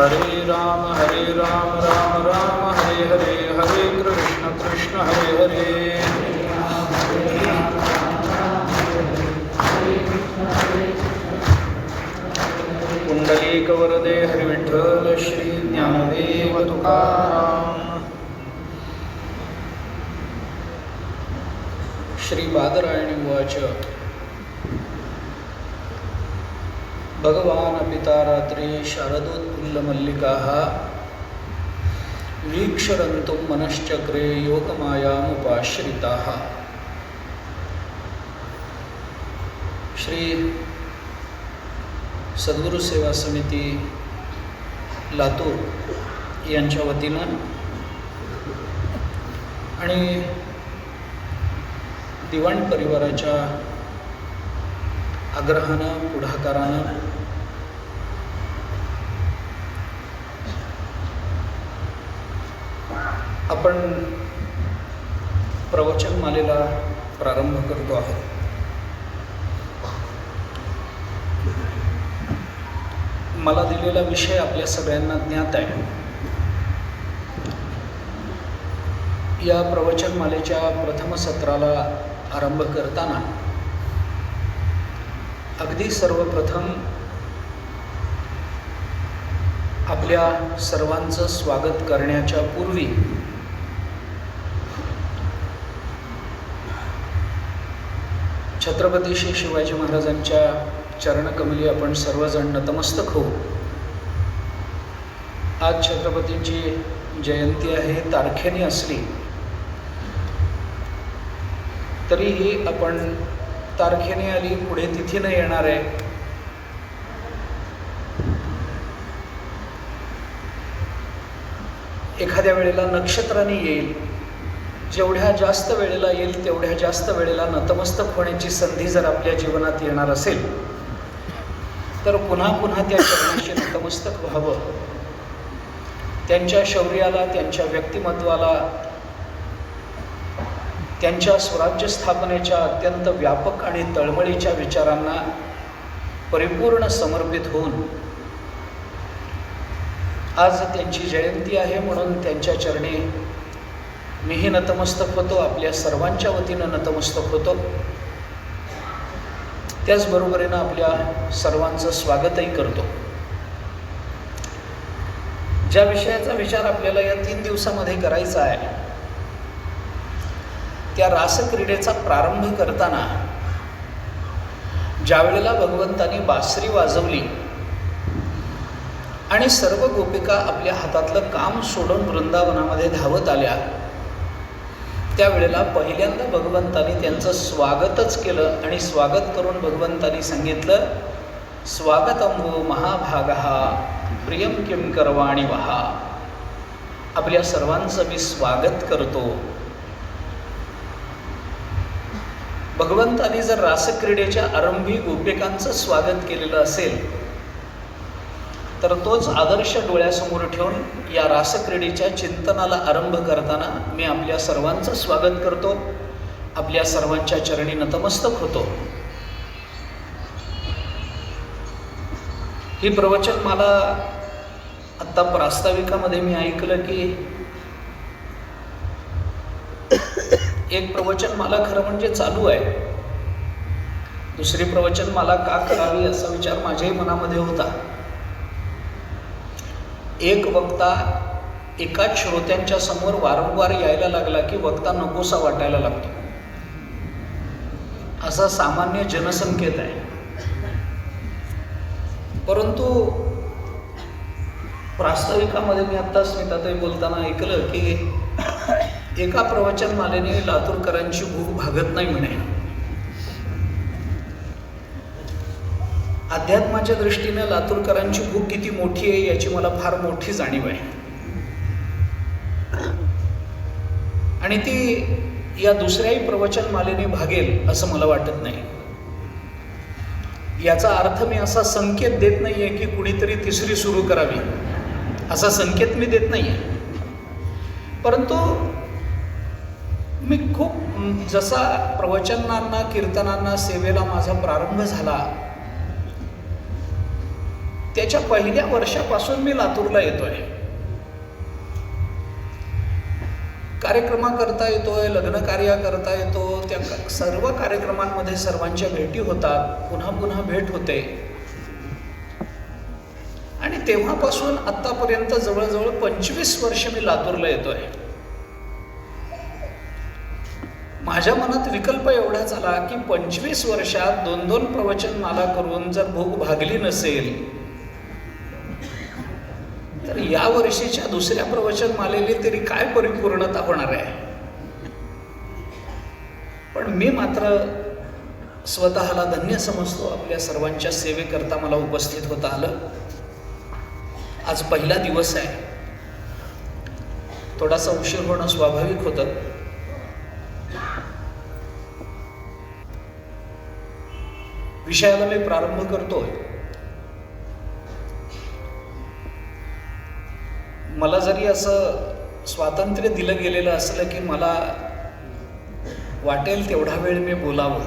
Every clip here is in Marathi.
हरे राम राम राम हरे हरे, हरे कृष्ण कृष्ण हरे हरे. पुंडलिक वरदे हरि विठ्ठल श्री ज्ञानदेव तुकाराम. श्री बादरायणी उवाच. भगवान् पिता रात्रि शारदोत्फुल्लमल्लिकाः वीक्षरन्तुं मनश्चक्रे योगमायामुपाश्रिताः. श्री सद्गुरू सेवा समिती लातूर यांच्या वतीनं आणि दिवाण परिवाराच्या आग्रहानं पुढाकारानं आपण प्रवचनमालेला प्रारंभ करतो आहोत. मला दिलेला विषय आपल्या सगळ्यांना ज्ञात आहे. या प्रवचनमालेच्या प्रथम सत्राला आरंभ करताना अगदी सर्वप्रथम आपल्या सर्वांचं स्वागत करण्याच्या पूर्वी छत्रपती श्री शिवाजी महाराजांच्या चरणकमली आपण सर्वजण नतमस्तक होऊ. आज छत्रपतींची जयंती आहे. तारखेने असली तरीही आपण तारखेने आली पुढे तिथीनं येणार आहे. एखाद्या वेळेला नक्षत्राने येईल. जेवढ्या जास्त वेळेला येईल तेवढ्या जास्त वेळेला नतमस्तक होण्याची संधी जर आपल्या जीवनात येणार असेल तर पुन्हा पुन्हा त्या चरणाशी नतमस्तक व्हावं. त्यांच्या शौर्याला, त्यांच्या व्यक्तिमत्वाला, त्यांच्या स्वराज्य स्थापनेच्या अत्यंत व्यापक आणि तळमळीच्या विचारांना परिपूर्ण समर्पित होऊन आज त्यांची जयंती आहे म्हणून त्यांच्या चरणी मीही नतमस्तक होतो. आपल्या सर्वांच्या वतीनं नतमस्तक होतो. त्याचबरोबरीनं आपल्या सर्वांचं स्वागतही करतो. ज्या विषयाचा विचार आपल्याला या 3 दिवसामध्ये करायचा आहे त्या रासक्रीडेचा प्रारंभ करताना ज्या वेळेला भगवंतांनी बासरी वाजवली आणि सर्व गोपिका आपल्या हातातलं काम सोडून वृंदावनामध्ये धावत आल्या त्यावेळेला पहिल्यांदा भगवंतांनी त्यांचं स्वागतच केलं आणि स्वागत करून भगवंतांनी सांगितलं, स्वागतं वो महाभागः प्रियं किं करवाणि वः. आपल्या सर्वांचं मी स्वागत करतो. भगवंतांनी जर रासक्रीडेच्या आरंभी गोपिकांचं स्वागत केलेलं असेल तर तोच आदर्श डोळ्यासमोर ठेवून या रासक्रीडेच्या चिंतनाला आरंभ करताना मी आपल्या सर्वांचं स्वागत करतो. आपल्या सर्वांच्या चरणी नतमस्तक होतो. ही प्रवचनमाला आत्ता प्रास्ताविकामध्ये मी ऐकलं की एक प्रवचनमाला खरं म्हणजे चालू आहे. दुसरी प्रवचनमाला का करावी असा विचार माझ्याही मनामध्ये होता. एक वक्ता एकाच श्रोत्यांच्या समोर वारंवार यायला लागला की वक्ता नकोसा वाटायला लागतो. असा सामान्य जनसंकेत आहे. परंतु प्रास्ताविकामध्ये मी आत्ता स्मिताताई बोलताना ऐकलं की एका प्रवचनमालेने लातूरकरांची भूक भागत नाही म्हणे. अध्यात्माच्या दृष्टीने लातूरकरांची भूक किती मोठी आहे याची मला फार मोठी जाणीव आहे. आणि ती या दुसऱ्याही प्रवचनमालेने भागेल असं मला वाटत नाही. याचा अर्थ मी असा संकेत देत नाही आहे की कुणीतरी तिसरी सुरू करावी असा संकेत मी देत नाही आहे. परंतु मी खूप जसा प्रवचनांना, कीर्तनांना, सेवेला माझा प्रारंभ झाला त्याच्या पहिल्या वर्षापासून मी लातूरला येतोय. कार्यक्रमा करता येतोय, लग्न कार्य करता येतो, त्या सर्व कार्यक्रमांमध्ये सर्वांच्या भेटी होतात, पुन्हा पुन्हा भेट होते. आणि तेव्हापासून आतापर्यंत जवळजवळ 25 वर्ष मी लातूरला येतोय. माझ्या मनात विकल्प एवढाच आला की 25 वर्षात 2-2 प्रवचनमाला करून जर भूक भागली नसेल तर या वर्षीच्या दुसऱ्या प्रवचनमालेली तरी काय परिपूर्णता होणार आहे. पण मी मात्र स्वतःला धन्य समजतो, आपल्या सर्वांच्या सेवेकरता मला उपस्थित होता आलं. आज पहिला दिवस आहे, थोडासा उशीर होणं स्वाभाविक होतं. विषयाला मी प्रारंभ करतोय. मला जरी असं स्वातंत्र्य दिलं गेलेलं असलं की मला वाटेल तेवढा वेळ मी बोलावं,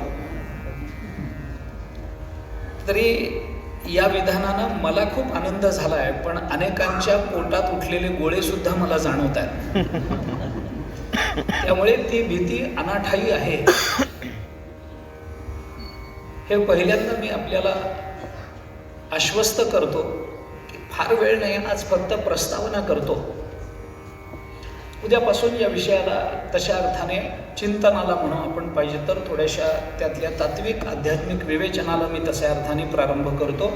तरी या विधानानं मला खूप आनंद झाला आहे. पण अनेकांच्या पोटात उठलेले गोळे सुद्धा मला जाणवत आहेत. त्यामुळे ती भीती अनाठायी आहे. हे पहिल्यांदा मी आपल्याला आश्वस्त करतो की फार वेळ नाही, आज फक्त प्रस्तावना करतो. उद्यापासून या विषयाला तशा अर्थाने चिंतनाला म्हणू आपण पाहिजे तर थोड्याशा त्यातल्या तात्विक आध्यात्मिक विवेचनाला मी तशा अर्थाने प्रारंभ करतो.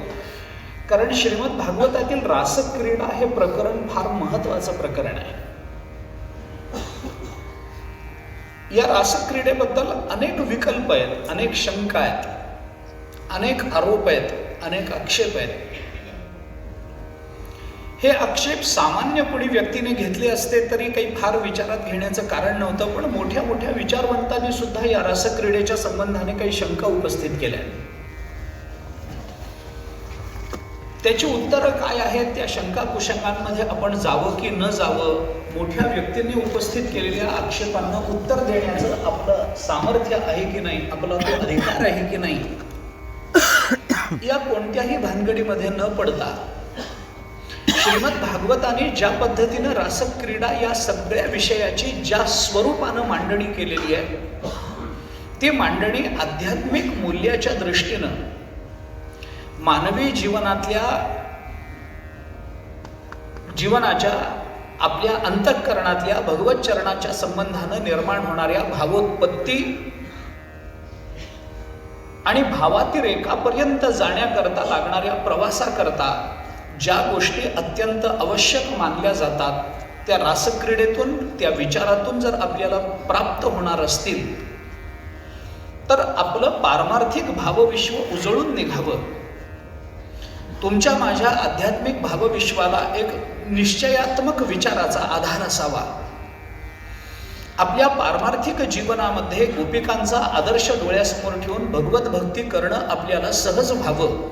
कारण श्रीमद भागवतातील रासक्रीडा हे प्रकरण फार महत्त्वाचं प्रकरण आहे. या रासक्रीडेबद्दल अनेक विकल्प आहेत, अनेक शंका आहेत, अनेक आरोप आहेत, अनेक आक्षेप आहेत. हे आक्षेप सामान्य कोणी व्यक्तीने घेतले असते तरी काही फार विचारात घेण्याचं कारण नव्हतं. पण मोठ्या मोठ्या विचारवंतांनी सुद्धा या रासक्रीडेच्या संबंधाने काही शंका उपस्थित केल्या. त्याची उत्तरं काय आहेत, त्या शंका कुशंकांमध्ये आपण जावं की न जावं, मोठ्या व्यक्तींनी उपस्थित केलेल्या आक्षेपांना उत्तर देण्याचं आपलं सामर्थ्य आहे की नाही, आपला तो अधिकार आहे की नाही, या कोणत्याही भानगडीमध्ये न पडता श्रीमद भागवताने ज्या पद्धतीनं रासक्रीडा या सगळ्या विषयाची ज्या स्वरूपानं मांडणी केलेली आहे, ती मांडणी आध्यात्मिक मूल्याच्या दृष्टीनं मानवी जीवनाच्या आपल्या अंतःकरणातल्या भगवत चरणाच्या संबंधानं निर्माण होणाऱ्या भावोत्पत्ती आणि भावातिरेकापर्यंत जाण्याकरता लागणाऱ्या प्रवासाकरता ज्या गोष्टी अत्यंत आवश्यक मानल्या जातात, त्या रासक्रीडेतून, त्या विचारातून जर आपल्याला प्राप्त होणार असतील तर आपलं पारमार्थिक भावविश्व उजळून निघावं. तुमच्या माझ्या आध्यात्मिक भावविश्वाला एक निश्चयात्मक विचाराचा आधार असावा. आपल्या पारमार्थिक जीवनामध्ये गोपिकांचा आदर्श डोळ्यासमोर ठेवून भगवत भक्ती करणं आपल्याला सहज व्हावं,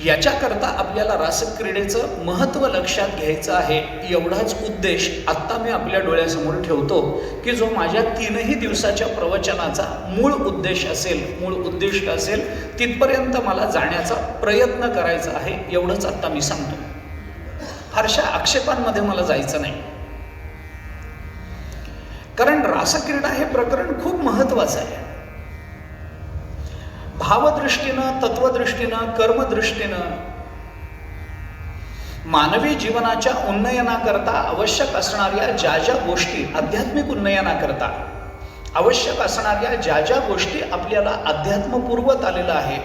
याच्याकरता आपल्याला रासक्रीडेचं महत्त्व लक्षात घ्यायचं आहे. एवढाच उद्देश आत्ता मी आपल्या डोळ्यासमोर ठेवतो की जो माझ्या 3ही दिवसाच्या प्रवचनाचा मूळ उद्देश असेल, मूळ उद्दिष्ट असेल, तिथपर्यंत मला जाण्याचा प्रयत्न करायचा आहे. एवढंच आत्ता मी सांगतो. फारशा आक्षेपांमध्ये मला जायचं नाही, कारण रासक्रीडा हे प्रकरण खूप महत्त्वाचं आहे. भावदृष्टीनं, तत्वदृष्टीनं, कर्मदृष्टीनं मानवी जीवनाच्या उन्नयनाकरता आवश्यक असणाऱ्या ज्या ज्या गोष्टी, आध्यात्मिक उन्नयनाकरता आवश्यक असणाऱ्या ज्या ज्या गोष्टी आपल्याला अध्यात्मपूर्वत आलेलं आहे,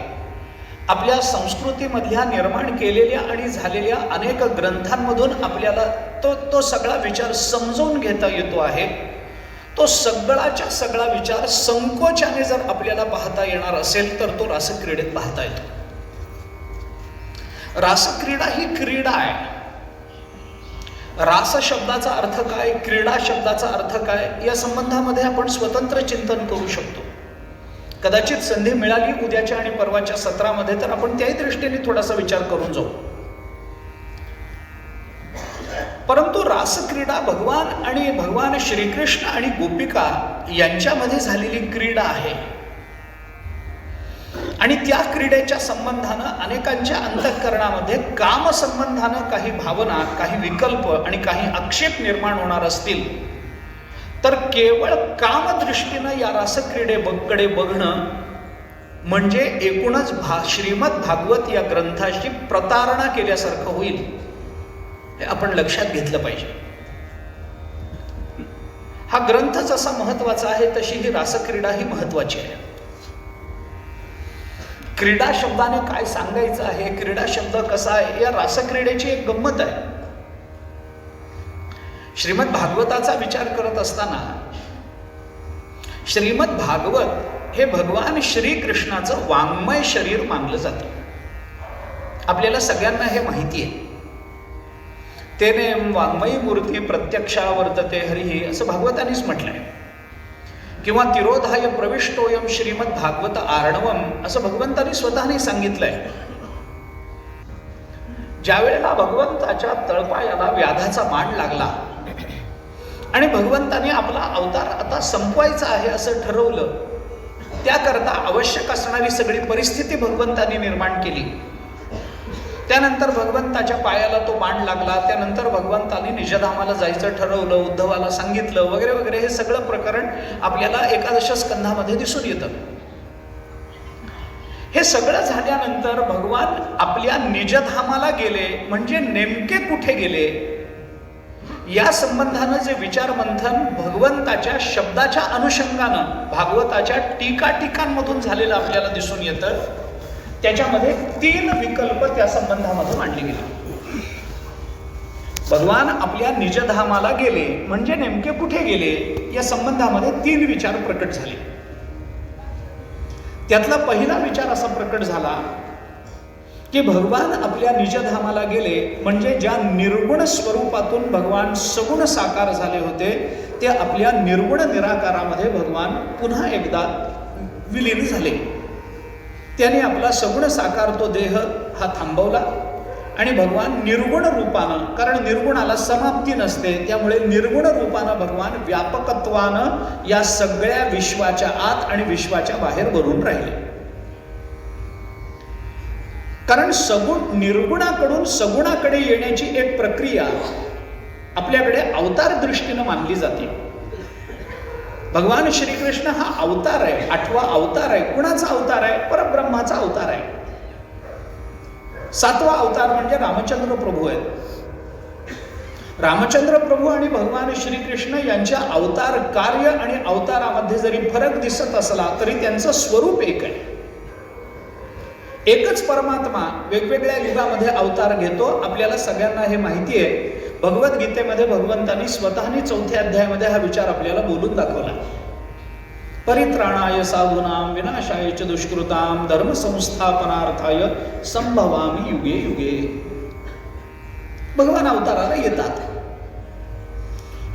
आपल्या संस्कृतीमधल्या निर्माण केलेल्या आणि झालेल्या अनेक ग्रंथांमधून आपल्याला तो सगळा विचार समजून घेता येतो आहे. तो सगळाच्या सगळा विचार संकोचाने जर आपल्याला पाहता येणार असेल तर तो रासक्रीडेत पाहता येतो. रासक्रीडा ही क्रीडा आहे. रास शब्दाचा अर्थ काय, क्रीडा शब्दाचा अर्थ काय, या संबंधामध्ये आपण स्वतंत्र चिंतन करू शकतो. कदाचित संधी मिळाली उद्याच्या आणि परवाच्या सत्रामध्ये तर आपण त्याही दृष्टीने थोडासा विचार करून जाऊ. परंतु रासक्रीडा भगवान श्रीकृष्ण आणि गोपिका यांच्यामध्ये झालेली क्रीडा आहे. आणि त्या क्रीडेच्या संबंधानं अनेकांच्या अंतःकरणामध्ये कामसंबंधानं काही भावना, काही विकल्प आणि काही आक्षेप निर्माण होणार असतील तर केवळ कामदृष्टीनं या रासक्रीडेकडे बघणं म्हणजे एकूणच श्रीमद भागवत या ग्रंथाची प्रतारणा केल्यासारखं होईल, हे आपण लक्षात घेतलं पाहिजे. हा ग्रंथ जसा महत्वाचा आहे तशी ही रासक्रीडा ही महत्वाची आहे. क्रीडा शब्दाने काय सांगायचं आहे, क्रीडा शब्द कसा आहे, या रासक्रीडेची एक गंमत आहे. श्रीमद भागवताचा विचार करत असताना श्रीमद भागवत हे भगवान श्रीकृष्णाचं वाङ्मय शरीर मानलं जातं. आपल्याला सगळ्यांना हे माहिती आहे. तेने वाङ्मयी मूर्ती प्रत्यक्षा वर्तते हरिः असं भागवतानेच म्हटलंय. किंवा तिरोधाय प्रविष्टोयम श्रीमद भागवत आर्णवम असं भगवंतानी स्वतःने सांगितलंय. ज्या वेळेला भगवंताच्या तळपायाला व्याधाचा मांड लागला आणि भगवंताने आपला अवतार आता संपवायचा आहे असं ठरवलं, त्याकरता आवश्यक असणारी सगळी परिस्थिती भगवंताने निर्माण केली. त्यानंतर भगवंताच्या पायाला तो बाण लागला, त्यानंतर भगवंताने निजधामाला जायचं ठरवलं, उद्धवाला सांगितलं वगैरे वगैरे. हे सगळं प्रकरण आपल्याला एकादश स्कंधामध्ये दिसून येतं. हे सगळं झाल्यानंतर भगवान आपल्या निजधामाला गेले म्हणजे नेमके कुठे गेले या संबंधानं जे विचार मंथन भगवंताच्या शब्दाच्या अनुषंगानं भागवताच्या टीकाटीकांमधून झालेलं आपल्याला दिसून येतं. त्याच्यामध्ये 3 विकल्प त्या संबंधामधून मांडले गेले. भगवान आपल्या निजधामाला गेले म्हणजे नेमके कुठे गेले या संबंधामध्ये 3 विचार प्रकट झाले. त्यातला पहिला विचार असा प्रकट झाला की भगवान आपल्या निजधामाला गेले म्हणजे ज्या निर्गुण स्वरूपातून भगवान सगुण साकार झाले होते ते आपल्या निर्गुण निराकारामध्ये भगवान पुन्हा एकदा विलीन झाले. त्याने आपला सगुण साकार तो देह हा थांबवला आणि भगवान निर्गुण रूपानं, कारण निर्गुणाला समाप्ती नसते, त्यामुळे निर्गुण रूपानं भगवान व्यापकत्वानं या सगळ्या विश्वाच्या आत आणि विश्वाच्या बाहेर भरून राहिले. कारण सगुण निर्गुणाकडून सगुणाकडे येण्याची एक प्रक्रिया आपल्याकडे अवतार दृष्टीनं मानली जाते. भगवान श्रीकृष्ण हा अवतार आहे, 8वा अवतार आहे. कुणाचा अवतार आहे? परब्रह्माचा अवतार आहे. 7वा अवतार म्हणजे रामचंद्र प्रभू आहेत. रामचंद्र प्रभू आणि भगवान श्रीकृष्ण यांच्या अवतार कार्य आणि अवतारामध्ये जरी फरक दिसत असला तरी त्यांचं स्वरूप एक आहे. एकच परमात्मा वेगवेगळ्या युगामध्ये अवतार घेतो. आपल्याला सगळ्यांना हे माहिती आहे. भगवद्गीतेमध्ये भगवंतांनी स्वतःनी 4थ्या अध्यायामध्ये हा विचार आपल्याला बोलून दाखवला. परित्राणाय साधूनां विनाशाय च दुष्कृतां धर्म संस्थापनार्थाय संभवामि युगे युगे. भगवान अवताराला येतात.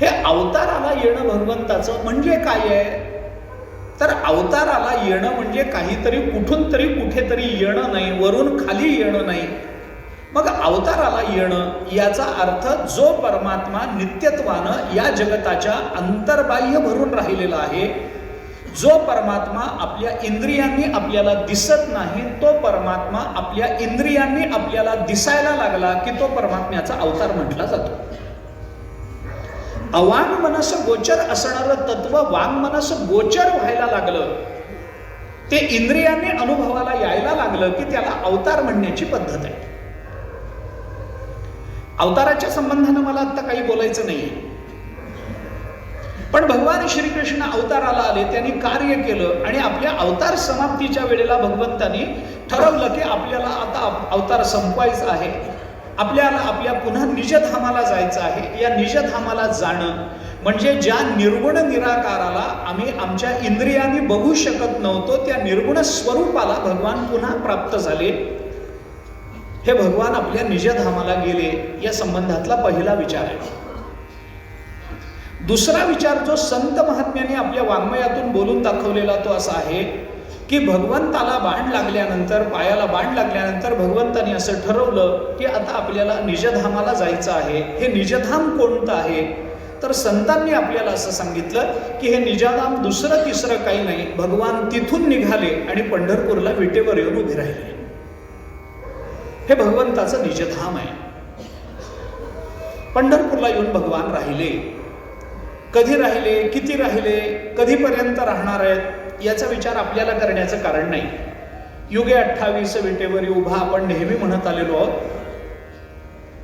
हे अवताराला येणं भगवंताचं म्हणजे काय आहे तर अवताराला येणं म्हणजे काहीतरी कुठून तरी कुठेतरी येणं नाही, वरून खाली येणं नाही. मग अवताराला येणं याचा अर्थ जो परमात्मा नित्यत्वानं या जगताच्या अंतर्बाह्य भरून राहिलेला आहे, जो परमात्मा आपल्या इंद्रियांनी आपल्याला दिसत नाही, तो परमात्मा आपल्या इंद्रियांनी आपल्याला दिसायला लागला की तो परमात्म्याचा अवतार म्हटला जातो. अवांग मनस गोचर असणारं तत्व वांग मनस गोचर व्हायला लागलं, ते इंद्रियांनी अनुभवाला यायला लागलं की त्याला अवतार म्हणण्याची पद्धत आहे. अवताराच्या संबंधानं मला आता काही बोलायचं नाहीये, पण भगवान श्रीकृष्ण अवताराला आले, त्यांनी कार्य केलं आणि आपल्या अवतार समाप्तीच्या वेळेला भगवंतांनी ठरवलं की आपल्याला आता अवतार संपवायचा आहे, आपल्याला आपल्या पुन्हा निजधामाला जायचं आहे. या निजधामाला जाणं म्हणजे ज्या निर्गुण निराकाराला आम्ही आमच्या इंद्रियांनी बघू शकत नव्हतो त्या निर्गुण स्वरूपाला भगवान पुन्हा प्राप्त झाले. हे भगवान आपल्या निजधामाला गेले या संबंधातला पहिला विचार आहे. दुसरा विचार जो संत महात्म्याने आपल्या वाङ्मयातून बोलून दाखवलेला तो असा आहे की भगवंताला बाण लागल्यानंतर, पायाला बाण लागल्यानंतर भगवंताने असं ठरवलं की आता आपल्याला निजधामाला जायचं आहे. हे निजधाम कोणतं आहे तर संतांनी आपल्याला असं सांगितलं की हे निजाधाम दुसरं तिसरं काही नाही, भगवान तिथून निघाले आणि पंढरपूरला विटेवर येऊन उभे राहिले. हे भगवंताचं निजधाम आहे. पंढरपूरला येऊन भगवान राहिले. कधी राहिले, किती राहिले, कधीपर्यंत राहणार आहेत याचा विचार आपल्याला करण्याचं कारण नाही. युगे 28 विटेवर उभा आपण नेहमी म्हणत आलेलो आहोत.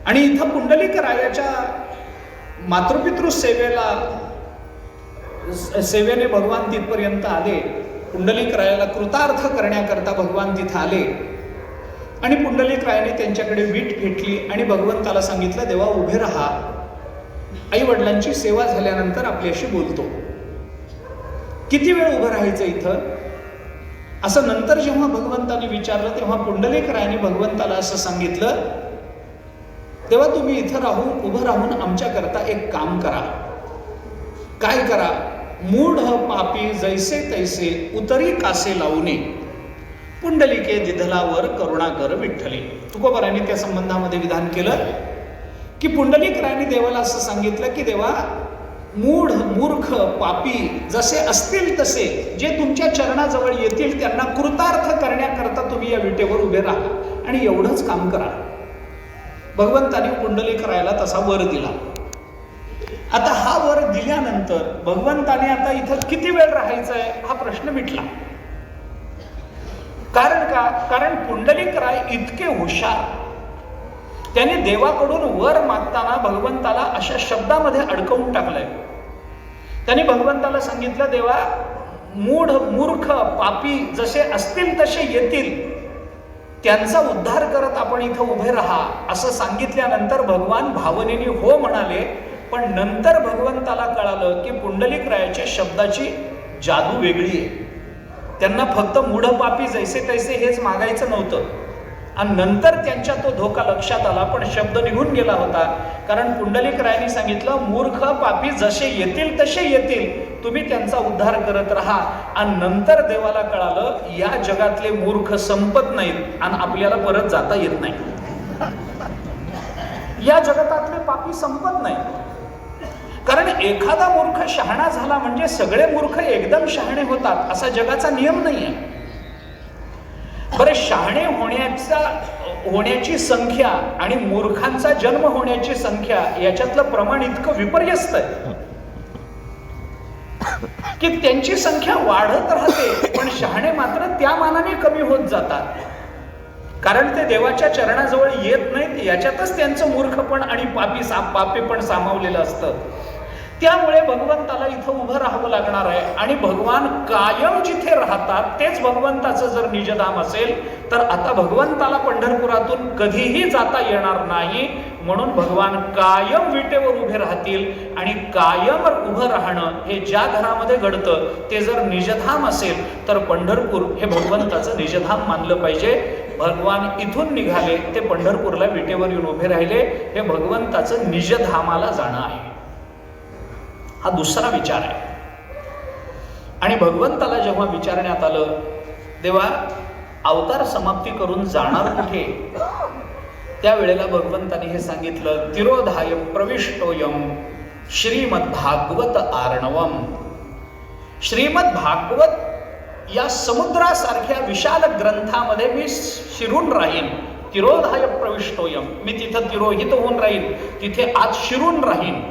आणि इथं पुंडलिक रायाच्या मातृपितृ सेवेने भगवान तिथपर्यंत आले. पुंडलिक रायाला कृतार्थ करण्याकरता भगवान तिथं आले आणि पुंडलिक रायाने त्यांच्याकडे वीट फेटली आणि भगवंताला सांगितलं, देवा उभे राहा, आई वडिलांची सेवा झाल्यानंतर आपल्याशी बोलतो. किती वेळ उभं राहायचं इथं असं नंतर जेव्हा भगवंताने विचारलं तेव्हा पुंडलिक रायाने भगवंताला असं सांगितलं, तेव्हा तुम्ही इथं उभं राहून आमच्याकरता एक काम करा. काय करा? मूढ पापी जैसे तैसे उतरी कासे लावणे, पुंडलिके दिधलावर करुणा कर विठ्ठली. तुकोबारांनी त्या संबंधामध्ये विधान केलं की पुंडलिक रायाने देवाला असं सांगितलं की देवा, मूढ मूर्ख पापी जसे असतील तसे जे तुमच्या चरणाजवळ येतील त्यांना कृतार्थ करण्याकरता तुम्ही या विटेवर उभे राहा आणि एवढंच काम करा. भगवंताने पुंडलिक रायाला तसा वर दिला. आता हा वर दिल्यानंतर भगवंताने आता इथं किती वेळ राहायचं आहे हा प्रश्न मिटला. कारण का? कारण पुंडलिक राय इतके हुशार, त्याने देवाकडून वर मागताना भगवंताला अशा शब्दामध्ये अडकवून टाकलंय. त्याने भगवंताला सांगितलं, देवा, मूढ मूर्ख पापी जसे असतील तसे येतील, त्यांचा उद्धार करत आपण इथं उभे राहा असं सांगितल्यानंतर भगवान भावनेने हो म्हणाले. पण नंतर भगवंताला कळालं की पुंडलिक रायाच्या शब्दाची जादू वेगळी आहे. त्यांना फक्त मूढ पापी जैसे तैसे हेच मागायचं नव्हतं. आणि नंतर त्यांच्या तो धोका लक्षात आला, पण शब्द निघून गेला होता. कारण पुंडलिक रायाने सांगितलं, मूर्ख पापी जसे येतील तसे येतील, तुम्ही त्यांचा उद्धार करत राहा. आणि नंतर देवाला कळालं, या जगातले मूर्ख संपत नाहीत आणि आपल्याला परत जाता येत नाही. या जगतातले पापी संपत नाही. कारण एखादा मूर्ख शहाणा झाला म्हणजे सगळे मूर्ख एकदम शहाणे होतात असा जगाचा नियम नाही आहे. बरे, शहाणे होण्याची संख्या आणि मूर्खांचा जन्म होण्याची संख्या याच्यातलं प्रमाण इतकं विपर्यस्त आहे की त्यांची संख्या वाढत राहते, पण शहाणे मात्र त्या मानाने कमी होत जातात. कारण ते देवाच्या चरणाजवळ येत नाहीत, याच्यातच त्यांचं मूर्खपण आणि पापेपण सामावलेलं असतं. त्यामुळे भगवंताला इथं उभं राहावं लागणार आहे. आणि भगवान कायम जिथे राहतात तेच भगवंताचं जर निजधाम असेल तर आता भगवंताला पंढरपुरातून कधीही जाता येणार नाही. म्हणून भगवान कायम विटेवर उभे राहतील. आणि कायम उभं राहणं हे ज्या घरामध्ये घडतं ते जर निजधाम असेल तर पंढरपूर हे भगवंताचं निजधाम मानलं पाहिजे. भगवान इथून निघाले ते पंढरपूरला विटेवर येऊन उभे राहिले, हे भगवंताचं निजधामाला जाणं आहे. हा दुसरा विचार आहे. आणि भगवंताला जेव्हा विचारण्यात आलं, देवा, अवतार समाप्ती करून जाणार कुठे, त्यावेळेला भगवंताने हे सांगितलं, तिरोधाय प्रविष्टोयम श्रीमद्भागवत आर्णवम. श्रीमद्भागवत या समुद्रासारख्या विशाल ग्रंथामध्ये मी शिरून राहीन. तिरोधाय प्रविष्टोयम, मी तिथं तिरोहित होऊन राहीन, तिथे आज शिरून राहीन.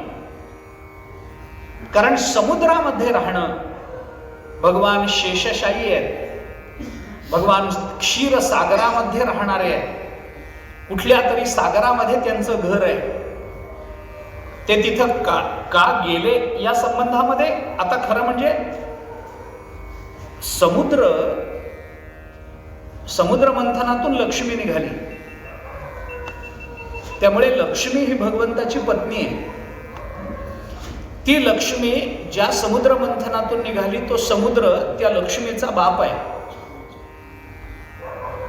कारण समुद्रामध्ये राहणं, भगवान शेषशाही आहेत, भगवान क्षीरसागरामध्ये राहणारे आहेत, कुठल्या तरी सागरामध्ये त्यांचं घर आहे. ते तिथं का गेले या संबंधामध्ये आता खरं म्हणजे समुद्र मंथनातून लक्ष्मी निघाली, त्यामुळे लक्ष्मी ही भगवंताची पत्नी आहे. ती लक्ष्मी ज्या समुद्र मंथनातून निघाली तो समुद्र त्या लक्ष्मीचा बाप आहे.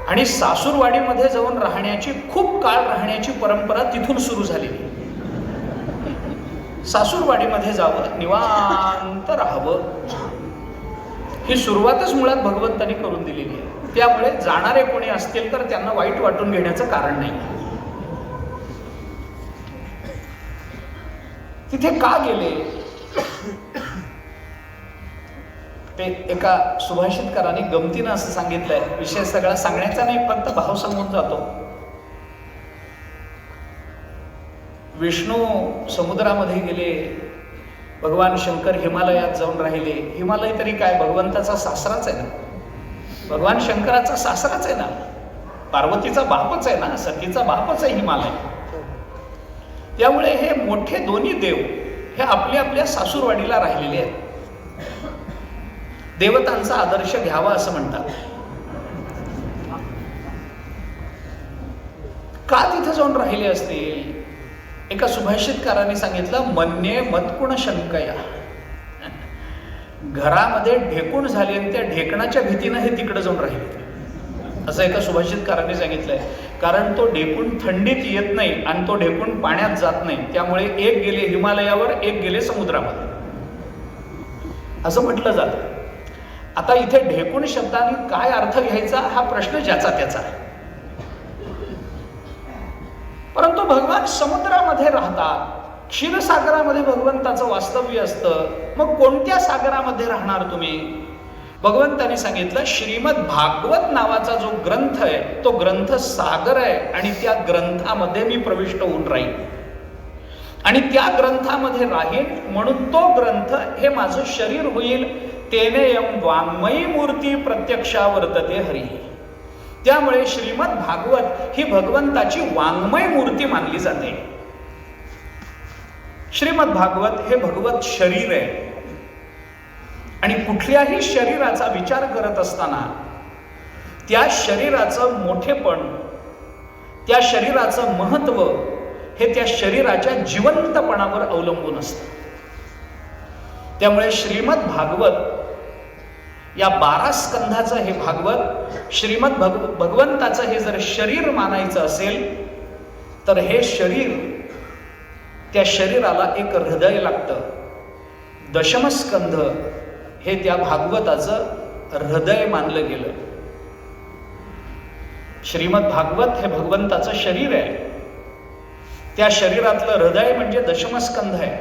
आणि सासूरवाडीमध्ये जाऊन राहण्याची, खूप काळ राहण्याची परंपरा तिथून सुरू झालेली. सासूरवाडीमध्ये जावं, निवांत राहावं, ही सुरुवातच मुळात भगवंतानी करून दिलेली आहे. त्यामुळे जाणारे कोणी असतील तर त्यांना वाईट वाटून घेण्याचं कारण नाही. तिथे का गेले? ते एका सुभाषितकाराने गमतीनं असं सांगितलंय, विषय सगळा सांगण्याचा नाही, फक्त भाव सांगून जातो. विष्णू समुद्रामध्ये गेले, भगवान शंकर हिमालयात जाऊन राहिले. हिमालय तरी काय, भगवंताचा सासराच आहे ना, भगवान शंकराचा सासराच आहे ना, पार्वतीचा बापच आहे ना, सतीचा बापच आहे हिमालय. त्यामुळे हे मोठे दोन्ही देव हे आपल्या आपल्या सासूरवाडीला राहिलेले आहेत. देवतांचा आदर्श घ्यावा असं म्हणतात. का तिथे जाऊन राहिले असतील? एका सुभाषितकाराने सांगितलं, मन्ये मत्कुण शंकया. घरामध्ये ढेकूण झाले आणि त्या ढेकणाच्या भीतीनं हे तिकडे जाऊन राहिले, असं एका सुभाषितकाराने सांगितलंय. कारण तो ढेकूण थंडीत येत नाही आणि तो ढेकूण पाण्यात जात नाही, त्यामुळे एक गेले हिमालयावर, एक गेले समुद्रामध्ये, असं म्हटलं जातं. आता इथे ढेकूण शब्दाने काय अर्थ घ्यायचा हा प्रश्न ज्याचा त्याचा आहे. परंतु भगवान समुद्रामध्ये राहतात, क्षीरसागरामध्ये भगवंताचं वास्तव्य असतं. मग कोणत्या सागरामध्ये राहणार तुम्ही? भगवंताने सांगितलं, श्रीमद भागवत नावाचा जो ग्रंथ आहे तो ग्रंथ सागर आहे आणि त्या ग्रंथामध्ये मी प्रविष्ट होऊन राहीन आणि त्या ग्रंथामध्ये राहीन, म्हणून तो ग्रंथ हे माझं शरीर होईल. तेनेयम वाङ्मयी मूर्ती प्रत्यक्षा वर्तते हरी. त्यामुळे श्रीमद भागवत ही भगवंताची वाङ्मय मूर्ती मानली जाते. श्रीमद भागवत हे भगवत शरीर आहे आणि कुठल्याही शरीराचा विचार करत असताना त्या शरीराचं मोठेपण, त्या शरीराचं महत्व हे त्या शरीराच्या जिवंतपणावर अवलंबून असतं. त्यामुळे श्रीमद भागवत या 12 स्कंधाचं हे भागवत, श्रीमद भगवंताचं हे जर शरीर मानायचं असेल तर हे शरीर, त्या शरीराला एक हृदय लागतं. दशमस्कंध हे त्या भागवताचं हृदय मानलं गेलं. श्रीमद भागवत हे भगवंताचं शरीर आहे, त्या शरीरातलं हृदय म्हणजे दशमस्कंध आहे.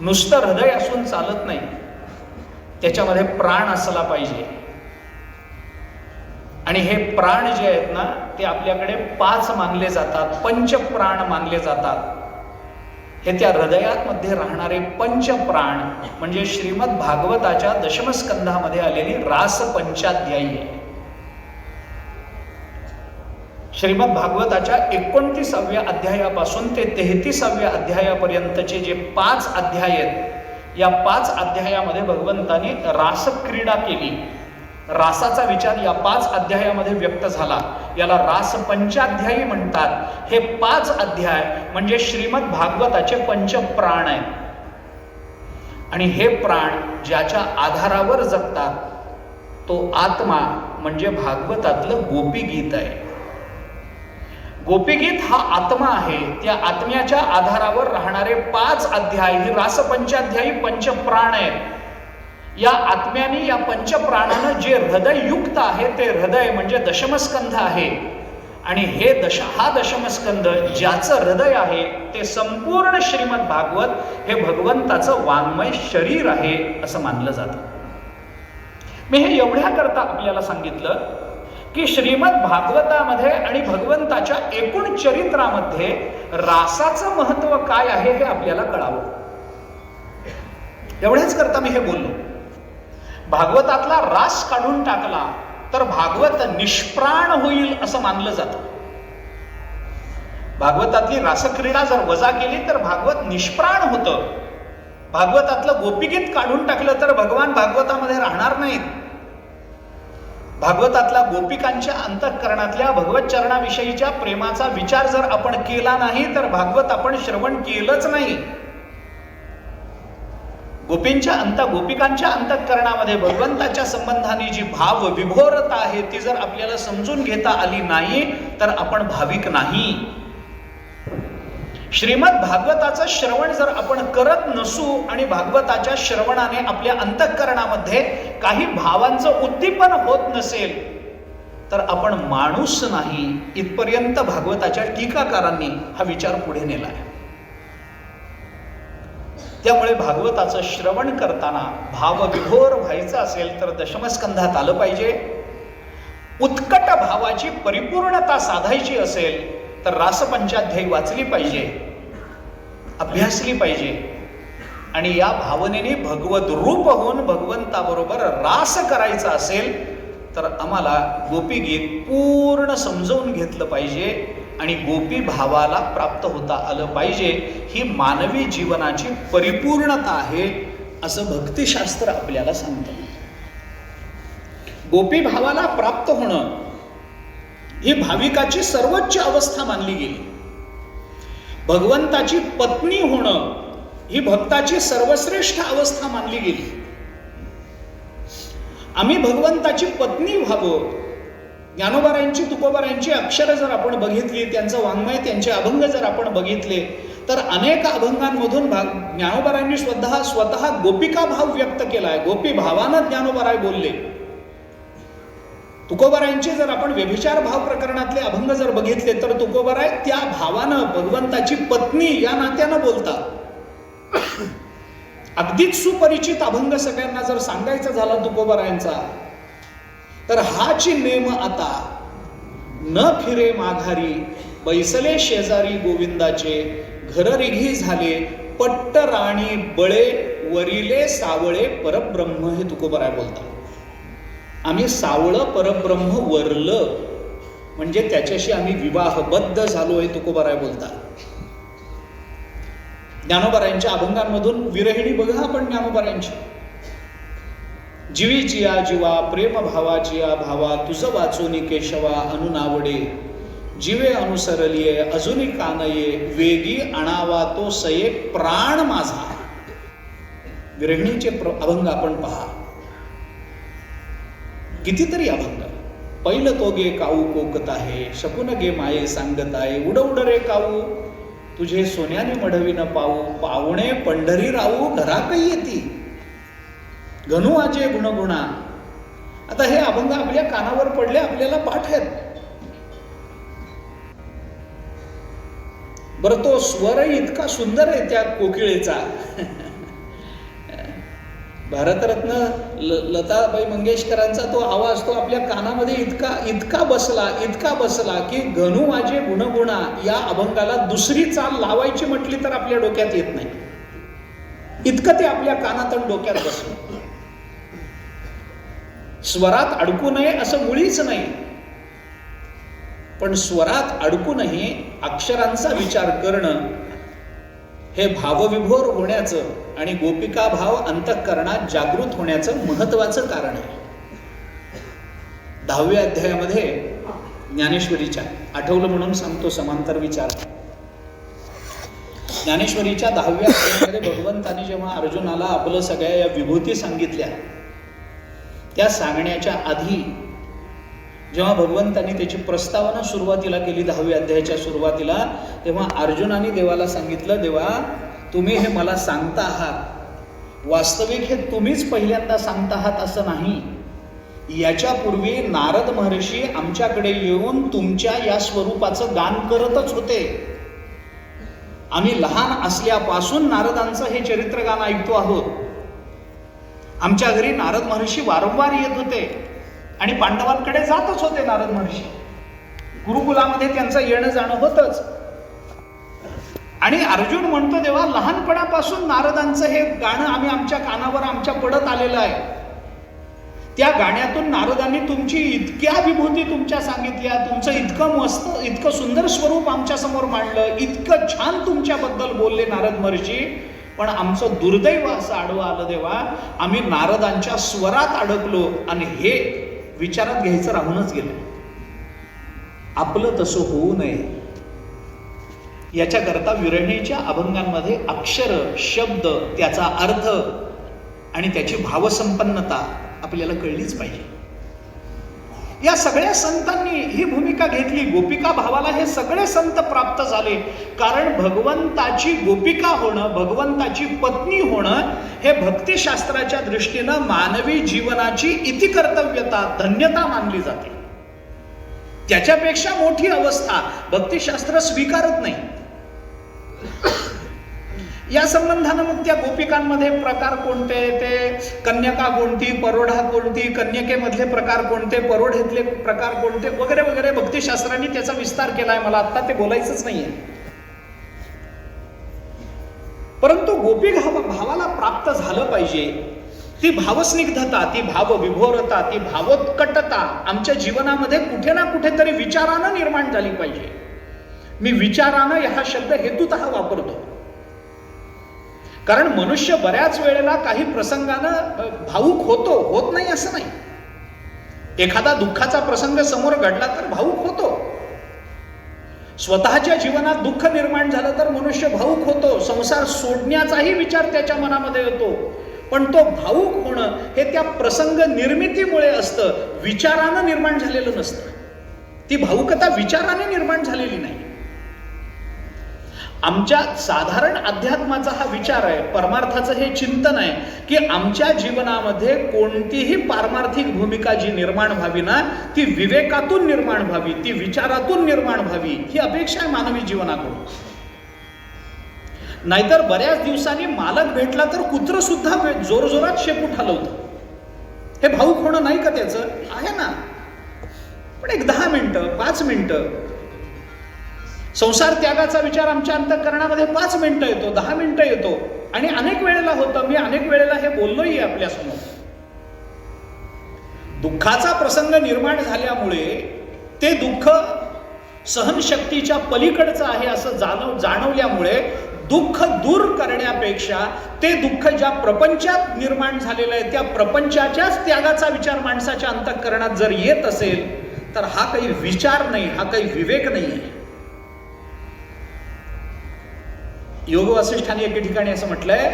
नुसतं हृदय असून चालत नाही, त्याच्यामध्ये प्राण असला पाहिजे. आणि हे प्राण जे आहेत ना ते आपल्याकडे 5 मानले जातात, पंचप्राण मानले जातात. हे त्या हृदयामध्ये राहणारे पंचप्राण म्हणजे श्रीमद भागवताच्या दशमस्कंधामध्ये आलेली रास पंचाध्यायी आहे. श्रीमद भागवताच्या 29व्या अध्यायापासून ते 33व्या अध्यायापर्यंतचे जे 5 अध्याय आहेत, या 5 अध्यायामध्ये भगवंताने रासक्रीडा केली. रासाचा विचार या 5 अध्यायामध्ये व्यक्त झाला. याला रास पंचाध्यायी म्हणतात. हे 5 अध्याय म्हणजे श्रीमद भागवताचे पंचप्राण आहेत आणि हे प्राण ज्याच्या आधारावर जगतात तो आत्मा म्हणजे भागवतातलं गोपीगीत आहे. गोपीगीत हा आत्मा आहे. त्या आत्म्याच्या आधारावर राहणारे 5 अध्याय ही रासपंचाध्यायी पंचप्राण आहेत. या आत्म्याने, या पंचप्राणानं जे हृदय युक्त आहे ते हृदय म्हणजे दशमस्कंध आहे आणि हा दशमस्कंध ज्याचं हृदय आहे ते संपूर्ण श्रीमद भागवत हे भगवंताचं वाङ्मय शरीर आहे असं मानलं जातं. मी हे एवढ्याकरता आपल्याला सांगितलं की श्रीमद भागवतामध्ये आणि भगवंताच्या एकूण चरित्रामध्ये रासाचं महत्व काय आहे हे आपल्याला कळावं. एवढ्याच करता मी हे बोललो. भागवतातला रास काढून टाकला तर भागवत निष्प्राण होईल असं मानलं जातं. भागवतातली रासक्रीडा जर वजा केली तर भागवत निष्प्राण होतं. भागवतातलं गोपीगीत काढून टाकलं तर भगवान भागवतामध्ये राहणार नाहीत. भागवतातला गोपिकांच्या अंतःकरणातल्या भगवत चरणाविषयीच्या प्रेमाचा विचार जर आपण केला नाही तर भागवत आपण श्रवण केलंच नाही. गोपिकांच्या अंतःकरणामध्ये भगवंताच्या संबंधाने जी भाव विभोरता आहे ती जर आपल्याला समजून घेता आली नाही तर आपण भाविक नाही. श्रीमद भागवताचं श्रवण जर आपण करत नसू आणि भागवताच्या श्रवणाने आपल्या अंतःकरणामध्ये काही भावांचं उद्दीपन होत नसेल तर आपण माणूस नाही. इथपर्यंत भागवताच्या टीकाकारांनी हा विचार पुढे नेला आहे. त्यामुळे भागवताचं श्रवण करताना भावविभोर व्हायचं असेल तर दशमस्कंधात आलं पाहिजे. उत्कट भावाची परिपूर्णता साधायची असेल तर रासपंचाध्यायी वाचली पाहिजे, अभ्यासली पाहिजे. आणि या भावनेने भगवत रूप होऊन भगवंताबरोबर रास करायचा असेल तर आम्हाला गोपीगीत पूर्ण समजवून घेतलं पाहिजे आणि गोपी भावाला प्राप्त होता आलं पाहिजे. ही मानवी जीवनाची परिपूर्णता आहे असं भक्तिशास्त्र आपल्याला सांगतं. गोपी भावाला प्राप्त होणं ही भाविकाची सर्वोच्च अवस्था मानली गेली. भगवंताची पत्नी होणं ही भक्ताची सर्वश्रेष्ठ अवस्था मानली गेली. आम्ही भगवंताची पत्नी व्हावं. ज्ञानोबारायांची तुकोबारायांची अक्षरं जर आपण बघितली, त्यांचं वाङ्मय, त्यांचे अभंग जर आपण बघितले तर अनेक अभंगांमधून ज्ञानोबारायांनी स्वतः गोपिका भाव व्यक्त केलाय. गोपी भावानं ज्ञानोबाराय बोलले. तुकोबारायांचे जर आपण व्यभिचार भाव प्रकरणातले अभंग जर बघितले तर तुकोबाराय त्या भावानं भगवंताची पत्नी या नात्यानं बोलतात. अगदीच सुपरिचित अभंग सगळ्यांना जर सांगायचा झाला तुकोबारायांचा तर हाची नेम आता न फिरे माघारी, बैसले शेजारी गोविंदाचे, घर रिघी झाले पट्ट राणी बळे, वरिले सावळे परब्रह्म. हे तुकोबाराय बोलतात. आम्ही सावळं परब्रह्म वरलं म्हणजे त्याच्याशी आम्ही विवाहबद्ध झालो हे तुकोबाराय बोलतात. ज्ञानोबारायांच्या अभंगांमधून विरहिणी बघा आपण ज्ञानोबारायांची. जीवी जिया जीवा प्रेम भावा जिया भावा, तुझ वाचोनी केशवा अनुनावडे, जीवे अनुसरलिये अजूनी कानये, वेगी आणावा तो सये प्राण माझा. विरहिणीचे अभंग आपण पहा. कितीतरी अभंग. पहिलं तो गे काऊ कोकत आहे, शकुन गे माये सांगत आहे, उड उड रे काऊ तुझे सोन्याने मढवीन पाऊ, पावणे पंढरी राहू घराकही येती, घनू आजे गुणगुणा. आता हे अभंग आपल्या कानावर पडले, आपल्याला पाठ आहेत. बरं तो स्वर इतका सुंदर आहे त्या कोकिळेचा. भारतरत्न लताबाई मंगेशकरांचा तो आवाज तो आपल्या कानामध्ये इतका बसला की घनू माझे गुणगुणा या अभंगाला दुसरी चाल लावायची म्हटली तर आपल्या डोक्यात येत नाही. इतकं ते आपल्या कानात आणि डोक्यात बसलं. स्वरात अडकू नये असं मुळीच नाही, पण स्वरात अडकूनही अक्षरांचा विचार करणं हे भावविभोर होण्याचं आणि गोपिका भाव अंतःकरणात जागृत होण्याचं महत्वाचं कारण आहे. 10व्या अध्यायामध्ये ज्ञानेश्वरीच्या, आठवलं म्हणून सांगतो समांतर विचार. ज्ञानेश्वरीच्या 10व्या अध्यायामध्ये भगवंताने जेव्हा अर्जुनाला आपलं सगळ्या या विभूती सांगितल्या, त्या सांगण्याच्या आधी जेव्हा भगवंतांनी त्याची प्रस्तावना सुरुवातीला केली 10व्या अध्यायाच्या सुरुवातीला, तेव्हा अर्जुनाने देवाला सांगितलं, देवा तुम्ही हे मला सांगता आहात, वास्तविक हे तुम्हीच पहिल्यांदा सांगता आहात असं नाही. याच्यापूर्वी नारद महर्षी आमच्याकडे येऊन तुमच्या या स्वरूपाचं गान करतच होते. आम्ही लहान असल्यापासून नारदांचं हे चरित्रगान ऐकतो आहोत. आमच्या घरी नारद महर्षी वारंवार येत होते आणि पांडवांकडे जातच होते. नारद महर्षी गुरुकुलामध्ये त्यांचं येणं जाणं होतच. आणि अर्जुन म्हणतो, देवा लहानपणापासून नारदांचं हे गाणं आमच्या कानावर आमच्या पडत आलेलं आहे. त्या गाण्यातून नारदांनी तुमची इतक्या विभूती तुमच्या सांगितल्या, तुमचं इतकं मस्त इतकं सुंदर स्वरूप आमच्या समोर मांडलं, इतकं छान तुमच्याबद्दल बोलले नारद महर्षी. पण आमचं दुर्दैव असं आडवं आलं देवा, आम्ही नारदांच्या स्वरात अडकलो आणि हे विचारात घ्यायचं राहूनच गेलं. आपलं तसं होऊ नये याच्याकरता विरहिणीच्या अभंगांमध्ये अक्षर, शब्द, त्याचा अर्थ आणि त्याची भावसंपन्नता आपल्याला कळलीच पाहिजे. या सगळ्या संतांनी ही भूमिका घेतली. गोपिका भावाला हे सगळे संत प्राप्त झाले, कारण भगवंताची गोपिका होणं, भगवंताची पत्नी होणं हे भक्तिशास्त्राच्या दृष्टीनं मानवी जीवनाची इतिकर्तव्यता, धन्यता मानली जाते. त्याच्यापेक्षा मोठी अवस्था भक्तिशास्त्र स्वीकारत नाही. या संबंधानं मग त्या गोपिकांमध्ये प्रकार कोणते, ते कन्यका कोणती, परोढा कोणती, कन्यकेमधले प्रकार कोणते, परोढेतले प्रकार कोणते, वगैरे वगैरे भक्तिशास्त्रांनी त्याचा विस्तार केलाय. मला आता ते बोलायचंच नाहीये. परंतु गोपी भावाला प्राप्त झालं पाहिजे. ती भावस्निग्धता, ती भावविभोरता, ती भावोत्कटता आमच्या जीवनामध्ये कुठे ना कुठेतरी विचारानं निर्माण झाली पाहिजे. मी विचारानं हा शब्द हेतुतः वापरतो, कारण मनुष्य बऱ्याच वेळेला काही प्रसंगानं भावुक होत नाही असं नाही. एखादा दुःखाचा प्रसंग समोर घडला तर भावुक होतो. स्वतःच्या जीवनात दुःख निर्माण झालं तर मनुष्य भावुक होतो. संसार सोडण्याचाही विचार त्याच्या मनामध्ये येतो. पण तो भावुक होणं हे त्या प्रसंग निर्मितीमुळे असतं, विचारानं निर्माण झालेलं नसतं. ती भावुकता विचाराने निर्माण झालेली नाही. आमच्या साधारण अध्यात्माचा हा विचार आहे, परमार्थाचं हे चिंतन आहे की आमच्या जीवनामध्ये कोणतीही पारमार्थिक भूमिका जी निर्माण व्हावी ना, ती विवेकातून निर्माण व्हावी, ती विचारातून निर्माण व्हावी, ही अपेक्षा आहे मानवी जीवनाकडून. नाहीतर बऱ्याच दिवसांनी मालक भेटला तर कुत्र सुद्धा जोरजोरात शेपूट हलवतं. हे भावुक होणं नाही का त्याचं? आहे ना. पण एक 10 मिनिटं 5 मिनिटं संसार त्यागाचा विचार आमच्या अंतःकरणामध्ये 5 मिनिटं येतो, 10 मिनिटं येतो. आणि अनेक वेळेला होतं, मी अनेक वेळेला हे बोललोही आपल्यासमोर. दुःखाचा प्रसंग निर्माण झाल्यामुळे ते दुःख सहनशक्तीच्या पलीकडचं आहे असं जाणवल्यामुळे दुःख दूर करण्यापेक्षा ते दुःख ज्या प्रपंचात निर्माण झालेलं आहे त्या प्रपंचाच्याच त्यागाचा विचार माणसाच्या अंतःकरणात जर येत असेल तर हा काही विचार नाही, हा काही विवेक नाही आहे. योग वासिष्ठाने एके ठिकाणी असं म्हटलंय,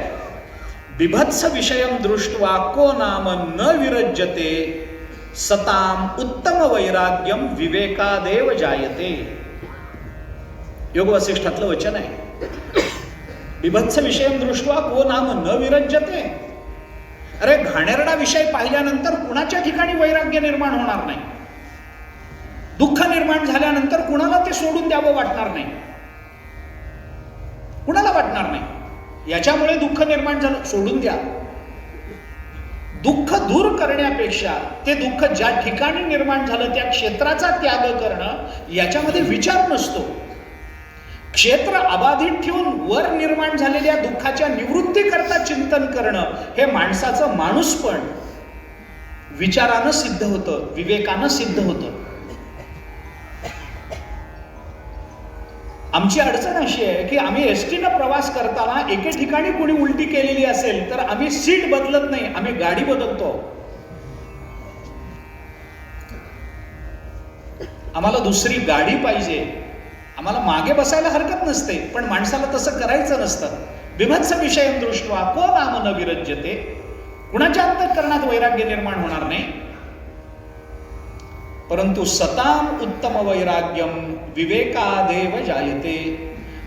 बिभत्स विषयम दृष्ट्वा को नाम न विरज्यते सताम उत्तम वैराग्यम विवेकादेव जायते. योग वासिष्ठातलं वचन आहे. बिभत्स विषयम दृष्ट्वा को नाम न विरज्यते. अरे घाणेरडा विषय पाहिल्यानंतर कुणाच्या ठिकाणी वैराग्य निर्माण होणार नाही. दुःख निर्माण झाल्यानंतर कुणाला ते सोडून द्यावं वाटणार नाही, कुणाला वाटणार नाही. याच्यामुळे दुःख निर्माण झालं, सोडून द्या. दुःख दूर करण्यापेक्षा ते दुःख ज्या ठिकाणी निर्माण झालं त्या क्षेत्राचा त्याग करणं, याच्यामध्ये विचार नसतो. क्षेत्र अबाधित ठेवून वर निर्माण झालेल्या दुःखाच्या निवृत्तीकरता चिंतन करणं हे माणसाचं माणूसपण विचारानं सिद्ध होतं, विवेकानं सिद्ध होतं. आमची अडचण अशी आहे की आम्ही एसटीनं प्रवास करताना एके ठिकाणी कोणी उलटी केलेली असेल तर आम्ही सीट बदलत नाही, आम्ही गाडी बदलतो. आम्हाला दुसरी गाडी पाहिजे. आम्हाला मागे बसायला हरकत नसते, पण माणसाला तसं करायचं नसतं. बिभत्स विषयम दृष्ट्वा को नाम न विरज्यते. कुणाच्या अंतःकरणात वैराग्य निर्माण होणार नाही. परंतु सताम उत्तम वैराग्यम विवेकादेव जायते.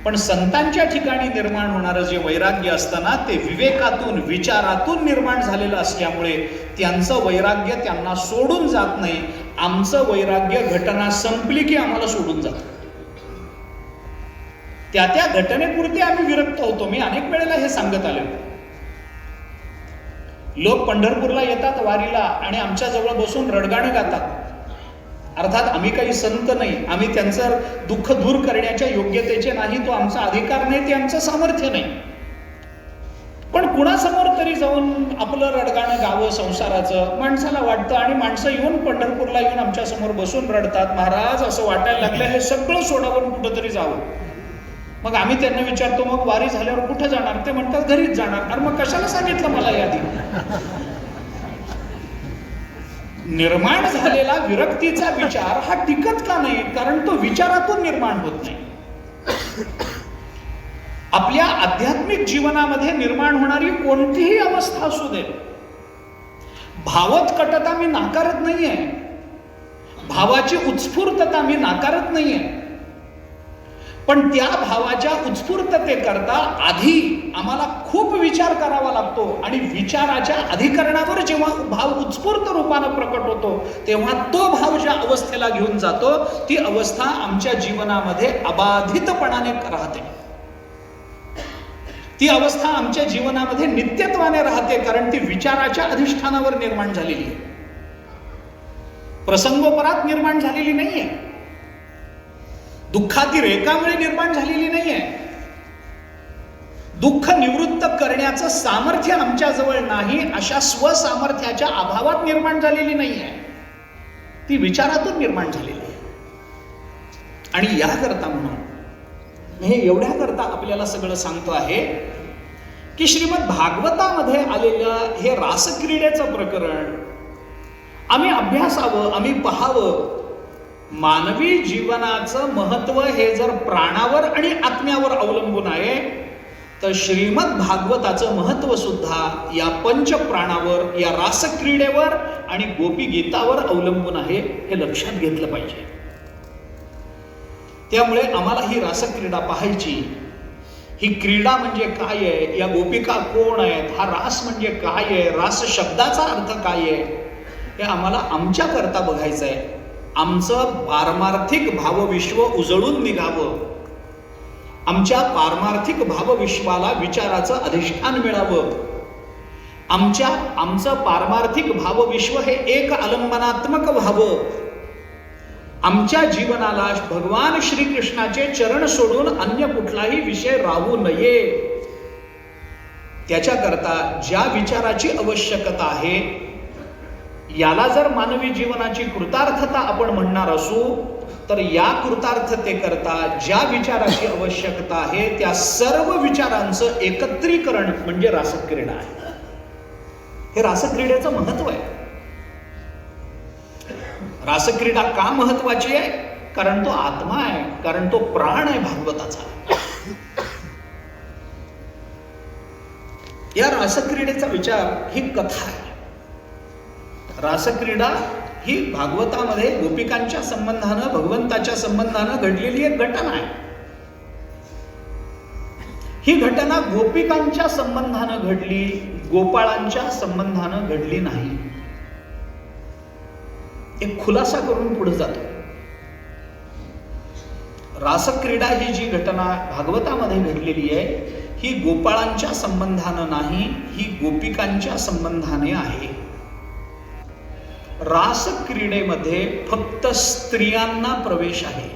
पण संतांच्या ठिकाणी निर्माण होणारं जे वैराग्य असतं ना, ते विवेकातून विचारातून निर्माण झालेलं असल्यामुळे त्यांचं वैराग्य त्यांना सोडून जात नाही. आमचं वैराग्य घटना संपली की आम्हाला सोडून जातं. त्या त्या घटनेपुरते आम्ही विरक्त होतो. मी अनेक वेळेला हे सांगत आलो. लोक पंढरपूरला येतात वारीला आणि आमच्या जवळ बसून रडगाणं गातात. अर्थात आम्ही काही संत नाही, आम्ही त्यांचं दुःख दूर करण्याच्या योग्यतेचे नाही, तो आमचा अधिकार नाही, ते आमचं सामर्थ्य नाही. पण कुणासमोर तरी जाऊन आपलं रडगाणं गावं संसाराचं माणसाला वाटतं. आणि माणसं येऊन पंढरपूरला येऊन आमच्या समोर बसून रडतात. महाराज असं वाटायला लागलं हे सगळं सोडावून कुठं तरी जावं. मग आम्ही त्यांना विचारतो, मग वारी झाल्यावर कुठं जाणार? ते म्हणतात घरीच जाणार. अरे मग कशाला सांगितलं मला यादी? निर्माण झालेला विरक्तीचा विचार हा टिकत का नाही? कारण तो विचारातून निर्माण होत नाही. आपल्या आध्यात्मिक जीवनामध्ये निर्माण होणारी कोणतीही अवस्था असू दे, भावोत्कटता मी नाकारत नाहीये, भावाची उत्स्फूर्तता मी नाकारत नाहीये. पण त्या भावाच्या उत्स्फूर्ततेकरता आधी आम्हाला खूप विचार करावा लागतो. आणि विचाराच्या अधिकरणावर जेव्हा भाव उत्स्फूर्त रूपानं प्रकट होतो तेव्हा तो भाव ज्या अवस्थेला घेऊन जातो ती अवस्था आमच्या जीवनामध्ये अबाधितपणाने राहते. ती अवस्था आमच्या जीवनामध्ये नित्यत्वाने राहते, कारण ती विचाराच्या अधिष्ठानावर निर्माण झालेली आहे, प्रसंगोपरात निर्माण झालेली नाहीये, दुःखातिरेकामुळे निर्माण झालेली नाहीये. दुःख निवृत्त करण्याचं सामर्थ्य आमच्याजवळ नाही, अशा स्वसामर्थ्याच्या अभावात निर्माण झालेली नाहीये, ती विचारातून निर्माण झालेली आहे. आणि याकरता म्हणून हे एवढ्याकरता आपल्याला सगळं सांगतो आहे की श्रीमद भागवतामध्ये आलेलं हे रासक्रीडेचं प्रकरण आम्ही अभ्यासावं, आम्ही पहावं. मानवी जीवनाचं महत्व हे जर प्राणावर आणि आत्म्यावर अवलंबून आहे, तर श्रीमद भागवताचं महत्व सुद्धा या पंचप्राणावर, या रासक्रीडेवर आणि गोपी गीतावर अवलंबून आहे, हे लक्षात घेतलं पाहिजे. त्यामुळे आम्हाला ही रासक्रीडा पाहायची. ही क्रीडा म्हणजे काय आहे, या गोपिका कोण आहेत, हा रास म्हणजे काय आहे, रास शब्दाचा अर्थ काय आहे, हे आम्हाला आमच्याकरता बघायचं आहे. आमचं पारमार्थिक भावविश्व उजळून निघावं, आमच्या पारमार्थिक भावविश्वाला विचाराचं अधिष्ठान मिळावं, आमचं पारमार्थिक भावविश्व हे एक आलंबनात्मक व्हावं, आमच्या जीवनाला भगवान श्रीकृष्णाचे चरण सोडून अन्य कुठलाही विषय राहू नये. त्याच्याकरता ज्या विचाराची आवश्यकता आहे, याला जर मानवी जीवनाची कृतार्थता आपण म्हणणार असू, तर या कृतार्थतेकरता ज्या विचाराची आवश्यकता आहे, त्या सर्व विचारांचं एकत्रीकरण म्हणजे रासक्रीडा आहे. हे रासक्रीडेचं महत्व आहे. रासक्रीडा का महत्वाची आहे? कारण तो आत्मा आहे, कारण तो प्राण आहे भागवताचा. या रासक्रीडेचा विचार ही कथा आहे. रासक्रीडा ही भागवतामध्ये गोपिकांच्या संबंधानं, भगवंताच्या संबंधानं घडलेली एक घटना आहे. ही घटना गोपिकांच्या संबंधानं घडली, गोपाळांच्या संबंधानं घडली नाही. एक खुलासा करून पुढे जातो. रासक्रीडा ही जी घटना भागवतामध्ये घडलेली आहे, ही गोपाळांच्या संबंधानं नाही, ही गोपिकांच्या संबंधाने आहे. रासक्रीडेमध्ये फक्त स्त्रियांना प्रवेश आहे,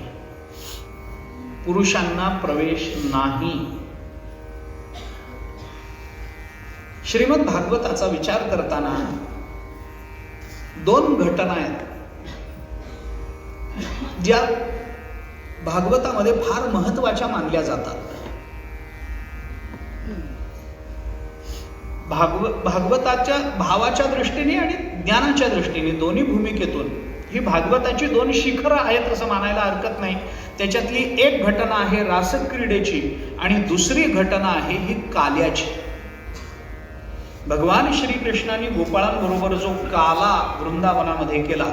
पुरुषांना प्रवेश नाही. श्रीमद भागवताचा विचार करताना दोन घटना आहेत ज्या भागवतामध्ये फार महत्वाच्या मानल्या जातात. भागवताच्या भावाच्या दृष्टीने आणि ज्ञानाच्या दृष्टीने दोन्ही भूमिकेतून ही भागवताची दोन शिखरं आहेत असं मानायला हरकत नाही. त्याच्यातली एक घटना आहे रासक्रीडेची आणि दुसरी घटना आहे ही काल्याची. भगवान श्रीकृष्णाने गोपाळांबरोबर जो काला वृंदावनामध्ये केला,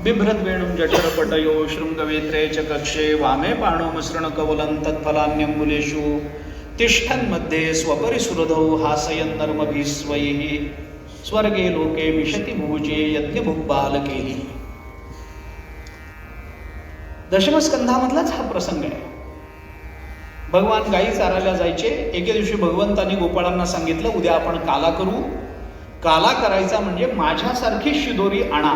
बिभ्रत वेणुं जठरपटयो शृंगवेत्रे च कक्षे वामे पाणो मिश्रण कवलं तत्फलान्यंबुलेषु तिष्ठन्मध्ये स्वपरिसुरधौ हासयन् नर्मभिस्वैः स्वर्गे लोके विशति भुजे यज्ञभुक्बाल केली. दशमस्कंधामधलाच हा प्रसंग आहे. भगवान गायी चारायला जायचे. एके दिवशी भगवंतांनी गोपाळांना सांगितलं, उद्या आपण काला करू. काला करायचा म्हणजे माझ्यासारखी शिदोरी आणा,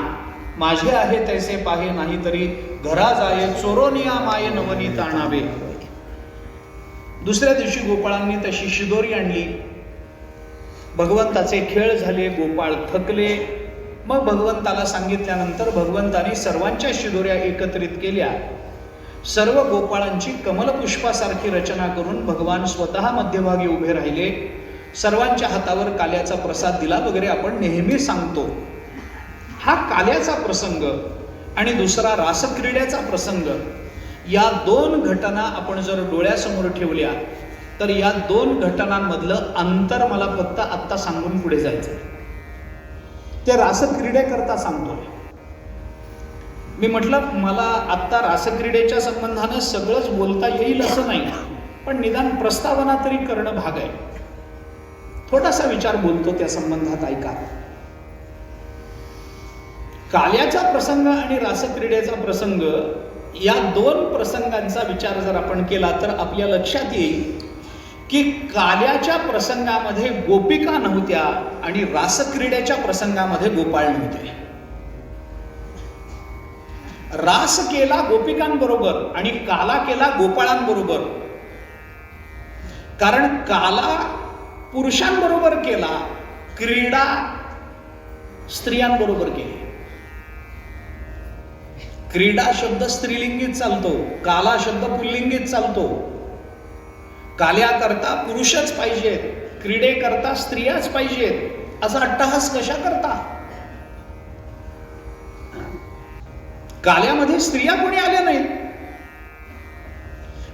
माझे आहे तैसे पाहे नाही तरी घरा जाये चोरोनिया माये नवनीत आणावे. दुसऱ्या दिवशी गोपाळांनी तशी शिदोरी आणली. भगवंताचे खेळ झाले, गोपाळ थकले. मग भगवंताला सांगितल्यानंतर भगवंतानी सर्वांच्या शिदोऱ्या एकत्रित केल्या. सर्व गोपाळांची कमलपुष्पासारखी रचना करून भगवान स्वतः मध्यभागी उभे राहिले. सर्वांच्या हातावर काल्याचा प्रसाद दिला वगैरे आपण नेहमी सांगतो. हा काल्याचा प्रसंग आणि दुसरा रासक्रीडेचा प्रसंग, या दोन घटना आपण जर डोळ्यासमोर ठेवल्या तर या दोन घटनांमधलं अंतर मला फक्त आत्ता सांगून पुढे जायचं. ते रासक्रीडेकरता सांगतोय. मी म्हटलं मला आत्ता रासक्रीडेच्या संबंधानं सगळंच बोलता येईल असं नाही, पण निदान प्रस्तावना तरी करणं भाग आहे. थोडासा विचार बोलतो त्या संबंधात, ऐका. काल्याचा प्रसंग आणि रासक्रीडेचा प्रसंग, या दोन प्रसंगांचा विचार जर आपण केला तर आपल्या लक्षात येईल की काल्याच्या प्रसंगामध्ये गोपिका नव्हत्या आणि रासक्रीडेच्या प्रसंगामध्ये गोपाळ नव्हते. रास केला गोपिकांबरोबर आणि काला केला गोपाळांबरोबर. कारण काला पुरुषांबरोबर केला, क्रीडा स्त्रियांबरोबर केली. क्रीडा शब्द स्त्रीलिंगीत चालतो, काला शब्द पुल्लिंगीत चालतो. काल्याकरता पुरुषच पाहिजेत, क्रीडेकरता स्त्रियाच पाहिजेत, असा अट्टहास कशा करता? काल्यामध्ये स्त्रिया कोणी आल्या नाहीत.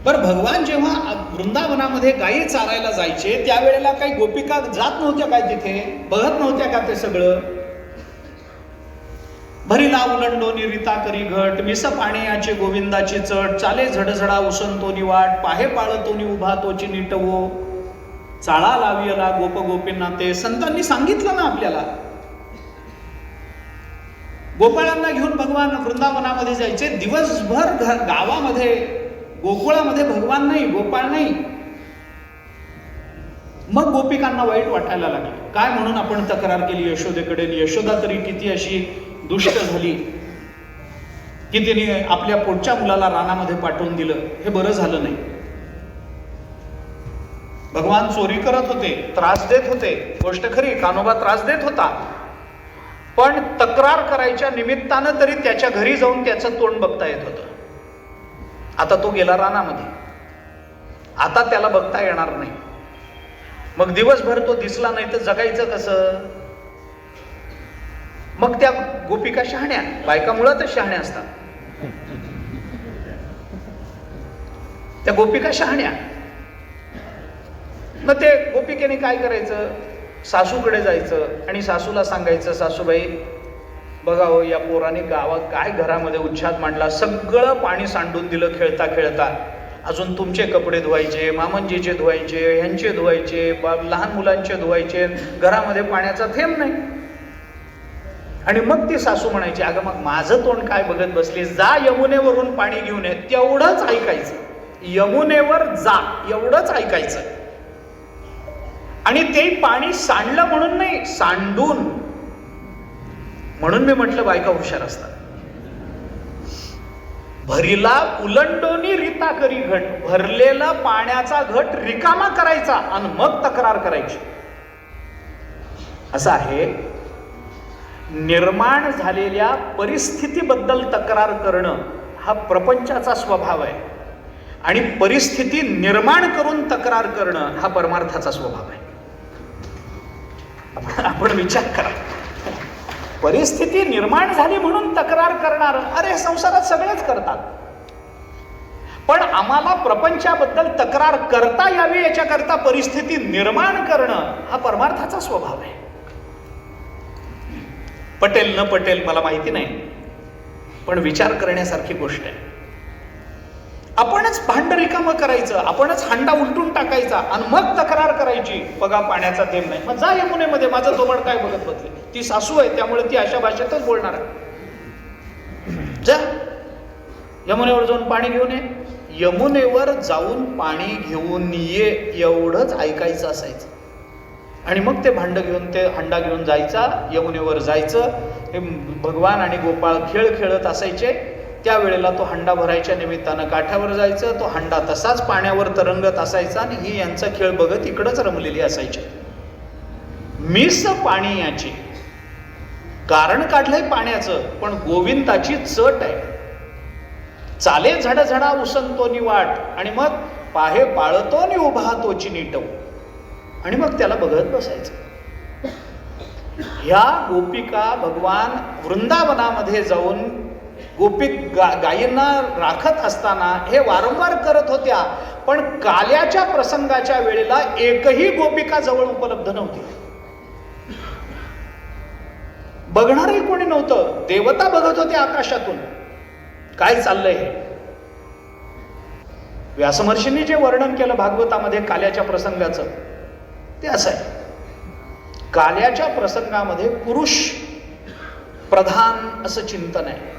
बरं, भगवान जेव्हा वृंदावनामध्ये गायी चारायला जायचे त्यावेळेला काही गोपिका जात नव्हत्या काय तिथे? बघत नव्हत्या का ते सगळं? भरिला उलंडोनी रीता करी घट, मिस पाण्याचे गोविंदाची चट, चाले झडझडा उसंतोनी वाट, पाहे पाळतोनी उभा तोची नीटवो, चाळा लावियला गोप गोपींना. ते संतांनी सांगितलं ना आपल्याला. गोपाळांना घेऊन भगवान वृंदावनामध्ये जायचे. दिवसभर गावामध्ये गोकुळामध्ये भगवान नाही, गोपाळ नाही. मग गोपिकांना वाईट वाटायला लागले. काय म्हणून आपण तक्रार केली यशोदेकडे? यशोदा तरी किती अशी दुष्ट झाली की तिने आपल्या पोटच्या मुलाला रानामध्ये पाठवून दिलं. हे बरं झालं नाही. भगवान चोरी करत होते, त्रास देत होते, गोष्ट खरी, कान्होबा त्रास देत होता. पण तक्रार करायच्या निमित्तानं तरी त्याच्या घरी जाऊन त्याचं तोंड बघता येत होतं. आता तो गेला रानामध्ये, आता त्याला बघता येणार नाही. मग दिवसभर तो दिसला नाही तर जगायचं कसं? मग त्या गोपिका शहाण्या, बायका मुळातच शहाण्या असतात. त्या गोपिका शहाण्या. मग ते गोपिकेने काय करायचं? सासूकडे जायचं आणि सासूला सांगायचं, सासूबाई बघा हो, या पोराने गावात काय घरामध्ये उच्छाद मांडला, सगळं पाणी सांडून दिलं खेळता खेळता. अजून तुमचे कपडे धुवायचे, मामंजीचे धुवायचे, ह्यांचे धुवायचे, लहान मुलांचे धुवायचे, घरामध्ये पाण्याचा थेंब नाही. आणि मग ती सासू म्हणायची, अगं मग माझं तोंड काय बघत बसली, जा यमुनेवरून पाणी घेऊन ये. तेवढंच ऐकायचं, यमुनेवर जा एवढंच ऐकायचं. आणि ते पाणी सांडलं म्हणून नाही, सांडून. म्हणून मी म्हटलं बायका हुशार असतात. भरिला उलंडोनी रीता करी घट, भरलेला पाण्याचा घट रिकामा करायचा आणि मग तक्रार करायची. असं आहे. निर्माण झालेल्या परिस्थितीबद्दल तक्रार करणं हा प्रपंचाचा स्वभाव आहे आणि परिस्थिती निर्माण करून तक्रार करणं हा परमार्थाचा स्वभाव आहे. आपण विचार करा, परिस्थिती निर्माण झाली म्हणून तक्रार करणार, अरे संसारात सगळेच करतात. पण आम्हाला प्रपंचाबद्दल तक्रार करता यावी याच्याकरता परिस्थिती निर्माण करणं हा परमार्थाचा स्वभाव आहे. पटेल न पटेल मला माहिती नाही, पण विचार करण्यासारखी गोष्ट आहे. आपणच भांड रिकामं करायचं, आपणच हांडा उलटून टाकायचा आणि मग तक्रार करायची, बघा पाण्याचा थेंब नाही. मग जा यमुनेमध्ये, माझं तोबड काय बघत बसले. ती सासू आहे त्यामुळे ती अशा भाषेतच बोलणार आहे. जा यमुनेवर जाऊन पाणी घेऊन ये. यमुनेवर जाऊन पाणी घेऊन ये एवढंच ऐकायचं असायचं. आणि मग ते भांड घेऊन, ते हंडा घेऊन जायचा, यमुनेवर जायचं. हे भगवान आणि गोपाळ खेळ खेळत असायचे. त्यावेळेला तो हंडा भरायच्या निमित्तानं काठावर जायचं. तो हंडा तसाच पाण्यावर तरंगत असायचा आणि ही यांचा खेळ बघत इकडंच रमलेली असायची. मिस पाणी याची, कारण काढलंय पाण्याचं, पण गोविंदाची चट आहे. चाले झडझडा उसंतोनी वाट, आणि मग पाहे पाळतोनी उभा तोची नीटव, आणि मग त्याला बघत बसायचं. ह्या गोपिका भगवान वृंदावनामध्ये जाऊन गायींना राखत असताना हे वारंवार करत होत्या. पण काल्याच्या प्रसंगाच्या वेळेला एकही गोपिका जवळ उपलब्ध नव्हती. बघणारही कोणी नव्हतं. देवता बघत होते आकाशातून काय चाललंय हे. व्यासमहर्षींनी जे वर्णन केलं भागवतामध्ये काल्याच्या प्रसंगाचं ते असं आहे. काल्याच्या प्रसंगामध्ये पुरुष प्रधान असं चिंतन आहे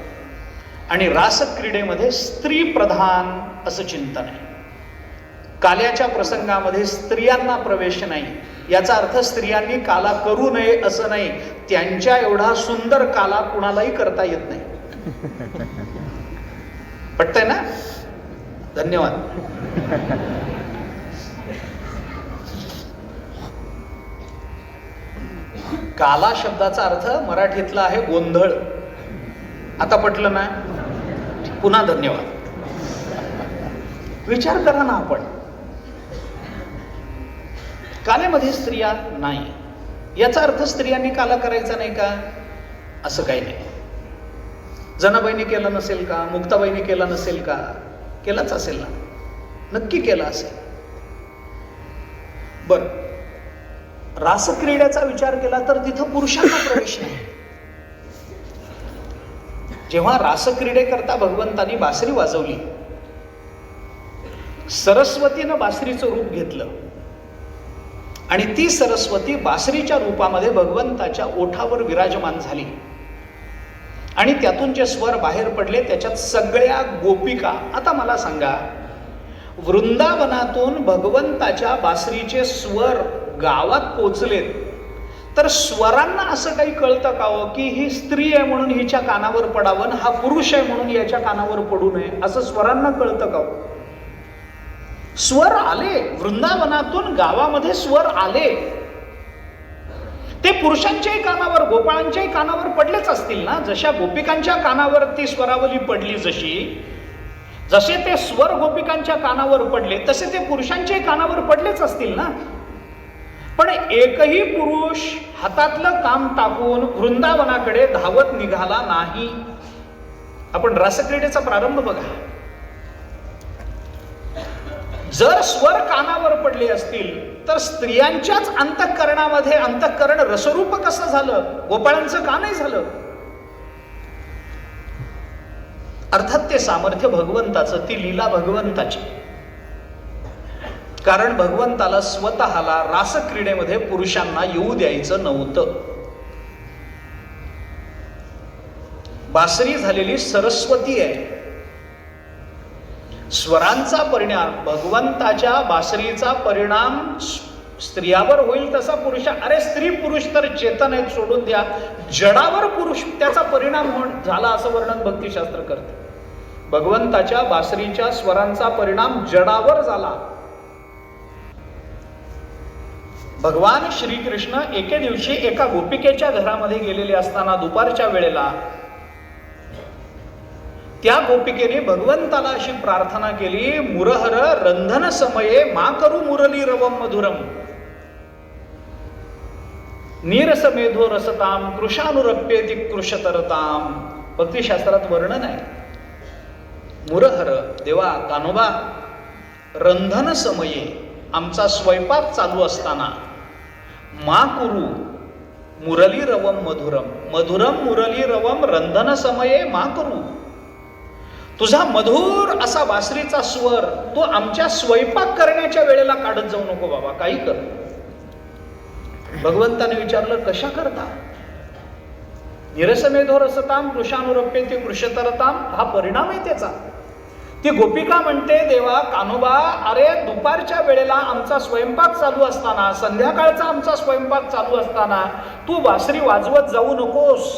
आणि रासक्रीडेमध्ये स्त्री प्रधान असं चिंतन आहे. काल्याच्या प्रसंगामध्ये स्त्रियांना प्रवेश नाही. याचा अर्थ स्त्रियांनी काला करू नये असं नाही, त्यांच्या एवढा सुंदर काला कुणालाही करता येत नाही. पटतंय ना? धन्यवाद. काला शब्दाचा अर्थ मराठीतला आहे गोंधळ. आता पटलं ना? पुन्हा धन्यवाद. विचार करा ना, आपण कालेमध्ये स्त्रिया नाही, याचा अर्थ स्त्रियांनी काला करायचा नाही का? असं काही नाही. जनाबाईंनी केला नसेल का? मुक्ताबाईंनी केला नसेल का? केलाच असेल ना, नक्की केला असेल. बर, रासक्रीडेचा विचार केला तर तिथं पुरुषांना प्रवेश नाही. जेव्हा रासक्रीडे करता भगवंतानी बासरी वाजवली, सरस्वतीनं बासरीचं रूप घेतलं आणि ती सरस्वती बासरीच्या रूपामध्ये भगवंताच्या ओठावर विराजमान झाली आणि त्यातून जे स्वर बाहेर पडले त्याच्यात सगळ्या गोपिका. आता मला सांगा, वृंदावनातून भगवंताच्या बासरीचे स्वर गावात पोचलेत तर स्वरांना असं काही कळतं का हो की ही स्त्री आहे म्हणून हिच्या कानावर पडावं, हा पुरुष आहे म्हणून याच्या कानावर पडू नये, असं स्वरांना कळतं का हो? स्वर आले वृंदावनातून, गावामध्ये स्वर आले, ते पुरुषांच्याही कानावर, गोपाळांच्याही कानावर पडलेच असतील ना. जशा गोपिकांच्या कानावर ती स्वरावली पडली, जसे ते स्वर गोपिकांच्या कानावर पडले तसे ते पुरुषांच्याही कानावर पडलेच असतील ना. पण एकही पुरुष हातातलं काम टाकून वृंदावनाकडे धावत निघाला नाही. आपण रासक्रीडेचा प्रारंभ बघा. जर स्वर कानावर पडले असतील तर स्त्रियांच्याच अंतःकरणामध्ये अंतःकरण रसरूप कसं झालं? गोपाळांचं का नाही झालं? अर्थात ते सामर्थ्य भगवंताचं, ती लीला भगवंताची. कारण भगवंताला स्वतःला रासक्रीडेमध्ये पुरुषांना येऊ द्यायचं नव्हतं. बासरी झालेली सरस्वती आहे. स्वरांचा परिणाम, भगवंताच्या बासरीचा परिणाम स्त्रियावर होईल तसा पुरुष. अरे स्त्री पुरुष तर चेतन आहेत, सोडून द्या. जडावर पुरुष त्याचा परिणाम झाला असं वर्णन भक्तिशास्त्र करते. भगवंताच्या बासरीच्या स्वरांचा परिणाम जडावर झाला. भगवान श्रीकृष्ण एके दिवशी एका गोपिकेच्या घरामध्ये गेलेले असताना दुपारच्या वेळेला त्या गोपिकेने भगवंताला अशी प्रार्थना केली, मुरहर रंधन समये मा करू मुरली रवम मधुरम नीरसमेधो रसताम कृशानुरप्येति कृशतरताम. भक्तिशास्त्रात वर्णन आहे. मुरहर, देवा कान्होबा, रंधन समये, आमचा स्वयंपाक चालू असताना, मा कुरु मुरली रवम मधुरम, मधुरम मुरली रवम रंधन समये मा करू, तुझा मधुर असा बासरीचा स्वर तो आमच्या स्वयंपाक करण्याच्या वेळेला काढत जाऊ नको बाबा, काही कर. भगवंताने विचारलं, कशा करता? निरसमेधो रसताम कृशानुरप्येति कृशतरताम, हा परिणाम आहे त्याचा. ती गोपिका म्हणते, देवा कान्होबा, अरे दुपारच्या वेळेला आमचा स्वयंपाक चालू असताना, संध्याकाळचा आमचा स्वयंपाक चालू असताना तू बासरी वाजवत जाऊ नकोस.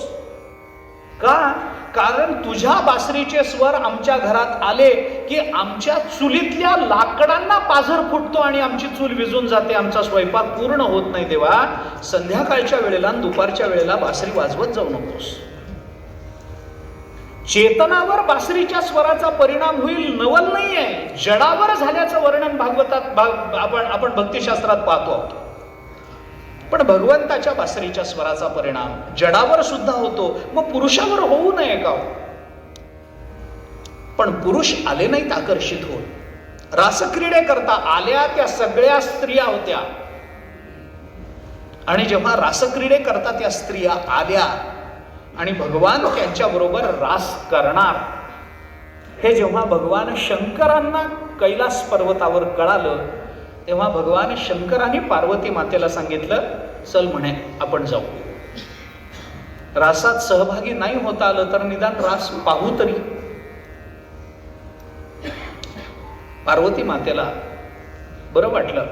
का? कारण तुझ्या बासरीचे स्वर आमच्या घरात आले की आमच्या चुलीतल्या लाकडांना पाझर फुटतो आणि आमची चूल विझून जाते, आमचा स्वयंपाक पूर्ण होत नाही. देवा संध्याकाळच्या वेळेला दुपारच्या वेळेला बासरी वाजवत जाऊ नकोस. चेतनावर बासरीच्या स्वराचा परिणाम होईल, नवल नाहीये, जडावर झाल्याचं वर्णन भागवतात आपण भक्तिशास्त्रात पाहतो आहोत. पण भगवंताच्या बासरीच्या स्वराचा परिणाम जडावर सुद्धा होतो, मग पुरुषावर होऊ नये का? पण पुरुष आले नाहीत आकर्षित होऊन. रासक्रीडे करता आल्या त्या सगळ्या स्त्रिया होत्या आणि जेव्हा रासक्रीडे करता त्या स्त्रिया आल्या आणि भगवान त्यांच्याबरोबर रास करणार, हे जेव्हा भगवान शंकरांना कैलास पर्वतावर कळालं तेव्हा भगवान शंकरांनी पार्वती मातेला सांगितलं, चल म्हणे आपण जाऊ. रासात सहभागी नाही होता आलं तर निदान रास पाहू तरी. पार्वती मातेला बरं वाटलं.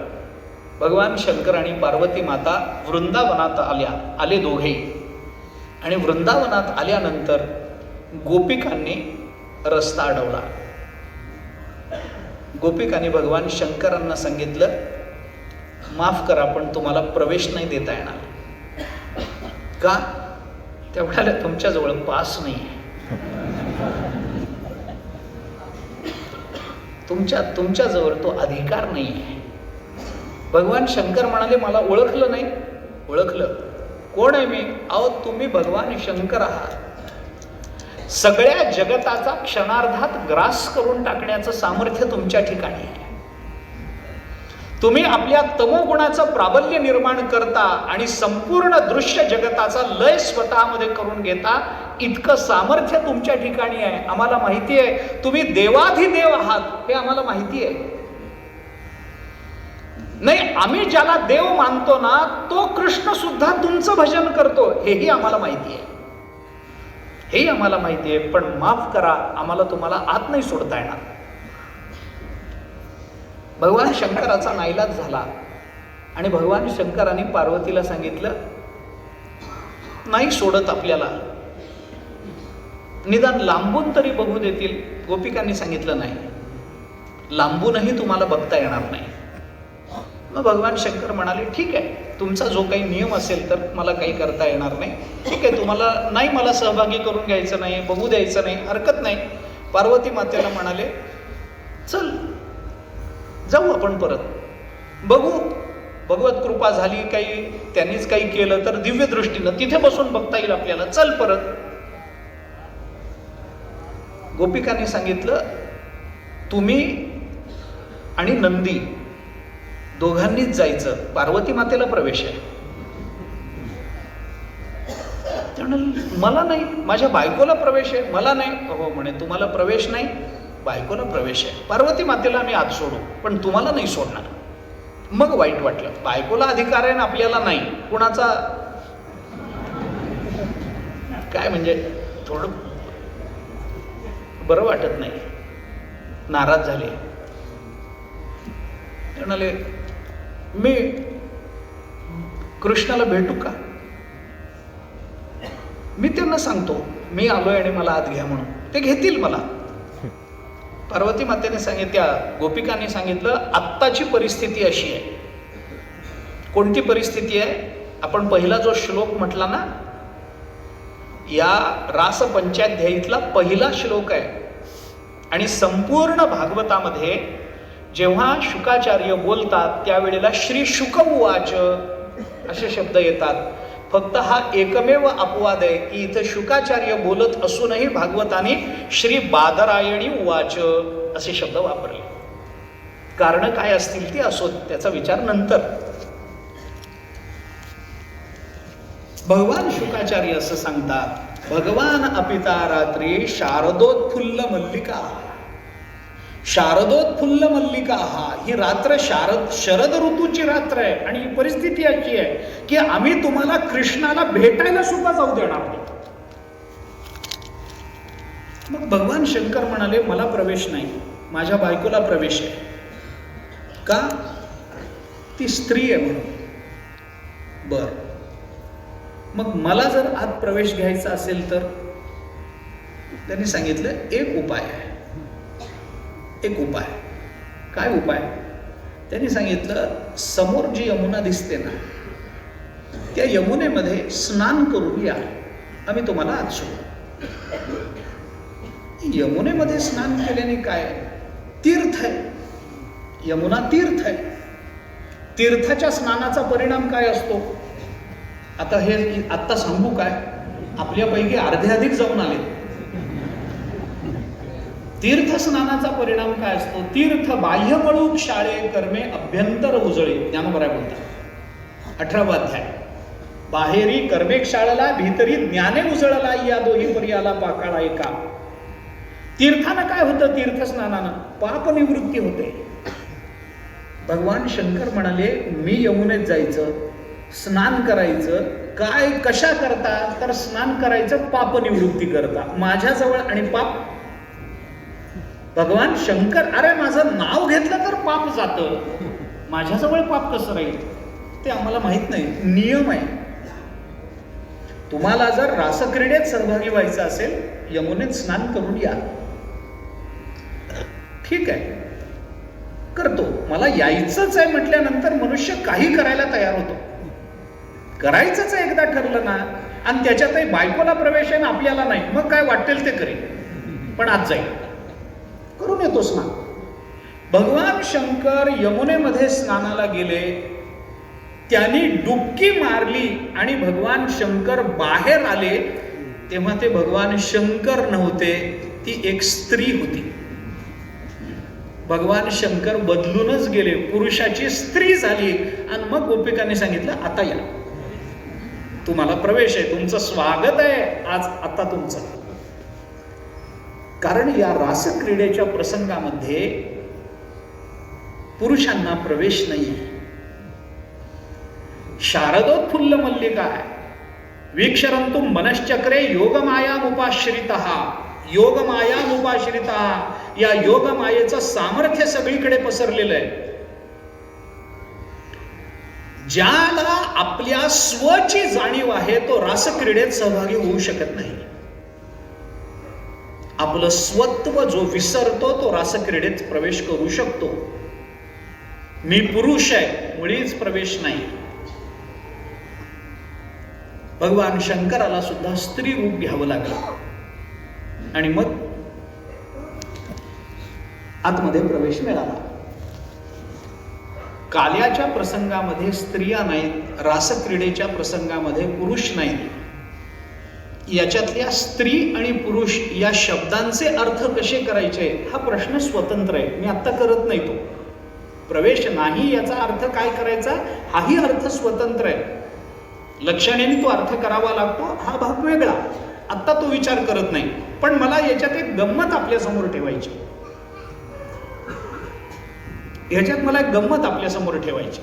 भगवान शंकर आणि पार्वती माता वृंदावनात आले दोघेही. आणि वृंदावनात आल्यानंतर गोपिकांनी रस्ता अडवला. गोपिकांनी भगवान शंकरांना सांगितलं, माफ करा पण तुम्हाला प्रवेश नाही देता येणार. का? तेवढ्याला तुमच्याजवळ पास नाही आहे. तुमच्याजवळ तो अधिकार नाही आहे. भगवान शंकर म्हणाले, मला ओळखलं नाही? ओळखलं. कोण आहे मी? अहो तुम्ही भगवान शंकर आहात. सगळ्या जगताचा क्षणार्धात ग्रास करून टाकण्याचं सामर्थ्य तुमच्या ठिकाणी आहे. तुम्ही आपल्या तमोगुणाचं प्राबल्य निर्माण करता आणि संपूर्ण दृश्य जगताचा लय स्वतःमध्ये करून घेता. इतकं सामर्थ्य तुमच्या ठिकाणी आहे. आम्हाला माहिती आहे तुम्ही देवाधिदेव आहात, हे आम्हाला माहिती आहे. नाही, आम्ही ज्याला देव मानतो ना तो कृष्ण सुद्धा तुमचं भजन करतो, हेही आम्हाला माहिती आहे. हेही आम्हाला माहिती आहे. पण माफ करा, आम्हाला तुम्हाला आत नाही सोडता येणार. भगवान शंकराचा नाईलाज झाला आणि भगवान शंकरांनी पार्वतीला सांगितलं, नाही सोडत आपल्याला, निदान लांबून तरी बघू देतील. गोपिकांनी सांगितलं, नाही, लांबूनही तुम्हाला बघता येणार नाही. मग भगवान शंकर म्हणाले, ठीक आहे, तुमचा जो काही नियम असेल तर मला काही करता येणार नाही. ठीक आहे, तुम्हाला नाही मला सहभागी करून घ्यायचं नाही, बघू द्यायचं नाही, हरकत नाही. पार्वती मातेला म्हणाले, चल जाऊ आपण परत, बघू, भगवत कृपा झाली, काही त्यांनीच काही केलं तर दिव्य दृष्टीनं तिथे बसून बघता येईल आपल्याला, चल परत. गोपिकांनी सांगितलं, तुम्ही आणि नंदी दोघांनीच जायचं, पार्वती मातेला प्रवेश आहे. मला नाही, माझ्या बायकोला प्रवेश आहे. मला नाही. हो म्हणे, तुम्हाला प्रवेश नाही, बायकोला प्रवेश आहे. पार्वती मातेला आम्ही आत सोडू पण तुम्हाला नाही सोडणार. मग वाईट वाटलं, बायकोला अधिकार आहे ना आपल्याला नाही. कुणाचा काय म्हणजे थोडं बरं वाटत नाही. नाराज झाले. म्हणाले, मी कृष्णाला भेटू का? मी त्यांना सांगतो मी आलोय आणि मला आत घ्या म्हणून, ते घेतील मला. पार्वती मातेने सांगितलं, त्या गोपिकांनी सांगितलं, आत्ताची परिस्थिती अशी आहे. कोणती परिस्थिती आहे? आपण पहिला जो श्लोक म्हटला ना, या रास पंचाध्यायीतला पहिला श्लोक आहे. आणि संपूर्ण भागवतामध्ये जेव्हा शुकाचार्य बोलतात त्यावेळेला श्री शुक उवाच असे शब्द येतात. फक्त हा एकमेव अपवाद आहे की इथं शुकाचार्य बोलत असूनही भागवताने श्री बादरायणी उवाच असे शब्द वापरले. कारण काय असतील ती असो, त्याचा विचार नंतर. भगवान शुकाचार्य असं सांगतात, भगवान अपिता रात्री शारदोत्फुल्ल मल्लिका. शारदोत्फुल्ल मल्लिका, ही रात्र शरद ऋतूची रात्र आहे. आणि ही परिस्थिती अशी आहे की आम्ही तुम्हाला कृष्णाला भेटायला सुद्धा जाऊ देणार नाही. मग भगवान शंकर म्हणाले, मला प्रवेश नाही, माझ्या बायकोला प्रवेश आहे. का? ती स्त्री आहे म्हणून. बर, मग मला जर आत प्रवेश घ्यायचा असेल तर? त्यांनी सांगितलं, एक उपाय आहे. एक उपाय. काय उपाय? त्यांनी सांगितलं, समोर जी यमुना दिसते ना, त्या यमुनेमध्ये स्नान करून या, आम्ही तुम्हाला आत सोडू. यमुनेमध्ये स्नान केल्याने काय? तीर्थ आहे. यमुना तीर्थ आहे. तीर्थाच्या स्नानाचा परिणाम काय असतो? आता हे आत्ता सांगू काय? आपल्यापैकी अर्ध्याधिक जाऊन आले. तीर्थ स्नानाचा परिणाम काय असतो? तीर्थ बाह्य मळूक शाळे कर्मे अभ्यंतर उजळे, ज्ञानोबराय बोलतात 18वा अध्याय. बाहेरी कर्मेक शाळेला, भीतरी ज्ञाने उजळला, या दोही पर्याला पाकाळा एका. तीर्थानं काय होतं? तीर्थस्नानानं पाप निवृत्ती होते. भगवान शंकर म्हणाले, मी यमुनेत जायचं, स्नान करायचं. काय कशा करता? तर स्नान करायचं पाप निवृत्ती करता. माझ्याजवळ आणि पाप. भगवान शंकर, अरे माझं नाव घेतलं तर पाप जातं. माझ्याजवळ पाप कसं राहील ते आम्हाला माहित नाही. नियम आहे. तुम्हाला जर रासक्रीडेत सहभागी व्हायचं असेल यमुनेत स्नान करून या. ठीक आहे, करतो. मला यायचंच आहे म्हटल्यानंतर मनुष्य काही करायला तयार होतो. करायचंच आहे एकदा ठरलं ना, आणि त्याच्यातही बायकोला प्रवेश आहे ना आपल्याला नाही, मग काय वाटेल ते करेल, पण आज जाईल, करून येतोच ना. भगवान शंकर यमुनेमध्ये स्नानाला गेले, त्यांनी डुबकी मारली आणि भगवान शंकर बाहेर आले तेव्हा ते भगवान शंकर नव्हते, ती एक स्त्री होती. भगवान शंकर बदलूनच गेले, पुरुषाची स्त्री झाली. आणि मग गोपिकांनी सांगितलं आता या, तुम्हाला प्रवेश आहे, तुमचं स्वागत आहे आज, आता तुमचं. कारण या रासक्रीडेच्या प्रसंगामध्ये पुरुषांना प्रवेश नाही. शारदोत्फुल्ल मल्लिका वीक्षरंतु मनश्चक्रे योगमायामुपाश्रितः. योगमायामुपाश्रितः, या योगमायेचं सामर्थ्य सगळीकडे पसरलेलं आहे. ज्याला आपल्या स्वची जाणीव आहे तो रासक्रीडेत सहभागी होऊ शकत नाही. आपलं स्वत्व जो विसरतो तो रासक्रीडेत प्रवेश करू शकतो. मी पुरुष आहे मुळीच प्रवेश नाही. भगवान शंकराला सुद्धा स्त्री रूप घ्यावं लागलं आणि मग आतमध्ये प्रवेश मिळाला. काल्याच्या प्रसंगामध्ये स्त्रिया नाहीत, रासक्रीडेच्या प्रसंगामध्ये पुरुष नाहीत. याच्यातल्या स्त्री आणि पुरुष या शब्दांचे अर्थ कसे करायचे हा प्रश्न स्वतंत्र आहे, मी आत्ता करत नाही. तो प्रवेश नाही याचा अर्थ काय करायचा हाही अर्थ स्वतंत्र आहे. लक्षणेने तो अर्थ करावा लागतो, हा भाग वेगळा, आत्ता तो विचार करत नाही. पण मला याच्यात एक गंमत आपल्या समोर ठेवायची. ह्याच्यात मला एक गंमत आपल्या समोर ठेवायची.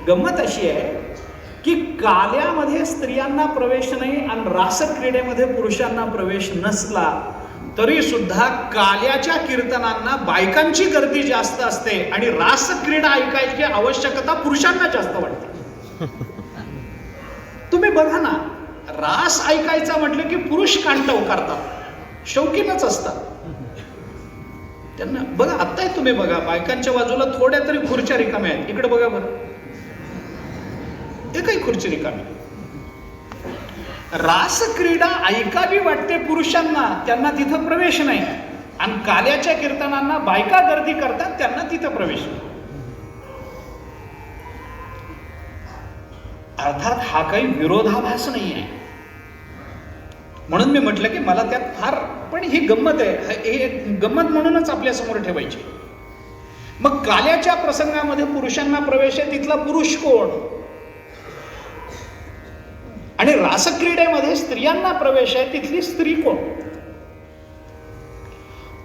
गंमत अशी आहे की काल्यामध्ये स्त्रियांना प्रवेश नाही आणि रासक्रीडेमध्ये पुरुषांना प्रवेश नसला तरी सुद्धा काल्याच्या कीर्तनांना बायकांची गर्दी जास्त असते आणि रासक्रीडा ऐकायची आवश्यकता पुरुषांना जास्त वाटते. तुम्ही बघा ना, रास ऐकायचा म्हटलं की पुरुष कांटव करतात, शौकीनच असतात. त्यांना बघा, आत्ताही तुम्ही बघा बायकांच्या बाजूला थोड्या तरी खुर्च्या रिकाम्या आहेत. इकडे बघा बरं, एकही खुर्ची रिकामी. रासक्रीडा ऐकावी वाटते पुरुषांना, त्यांना तिथं प्रवेश नाही. आणि काल्याच्या कीर्तनांना बायका गर्दी करतात, त्यांना तिथं प्रवेश नाही. अर्थात हा काही विरोधाभास नाही आहे. म्हणून मी म्हटलं की मला त्यात फार, पण ही गंमत आहे, हे गंमत म्हणूनच आपल्या समोर ठेवायची. मग काल्याच्या प्रसंगामध्ये पुरुषांना प्रवेश आहे, तिथला पुरुष कोण? आणि रासक्रीडेमध्ये स्त्रियांना प्रवेश आहे, तिथली स्त्री कोण?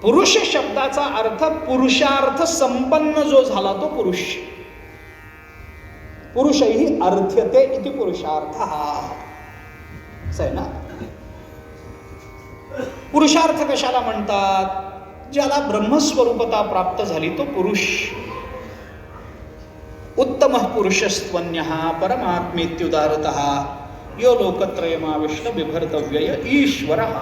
पुरुष शब्दाचा अर्थ पुरुषार्थ संपन्न जो झाला तो पुरुष. पुरुषही अर्थ्यते इति पुरुषार्थः, असं आहे ना. पुरुषार्थ कशाला म्हणतात? ज्याला ब्रह्मस्वरूपता प्राप्त झाली तो पुरुष. उत्तमः पुरुषस्त्वन्यः परमात्मेत्युदारतः यो लोकत्रयमाविष्ट बिभर्तव्यय ईश्वरः.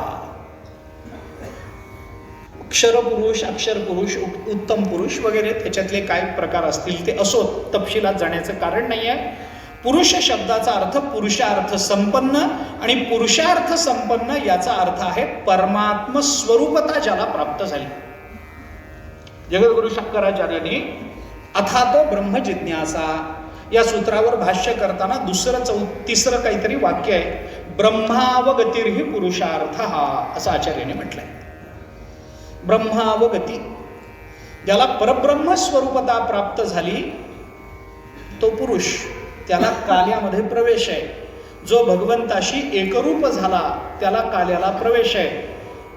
अक्षर पुरुष, अक्षर पुरुष, उत्तम पुरुष वगैरे त्याच्यातले काय प्रकार असतील ते असो, तपशिलात जाण्याचं कारण नाही आहे. पुरुष शब्दाचा अर्थ पुरुषार्थ संपन्न, आणि पुरुषार्थ संपन्न याचा अर्थ आहे परमात्म स्वरूपता ज्याला प्राप्त झाली. जगद्गुरु शंकराचार्यांनी अथातो ब्रह्म जिज्ञासा या सूत्रावर भाष्य करताना तिसरं काहीतरी वाक्य आहे, ब्रह्मावगतिर्हि पुरुषार्थ, असं आचार्याने म्हटलंय. ब्रह्मावगती, ज्याला परब्रह्म स्वरूपता प्राप्त झाली तो पुरुष, त्याला काल्यामध्ये प्रवेश आहे. जो भगवंताशी एकरूप झाला त्याला काल्याला प्रवेश आहे.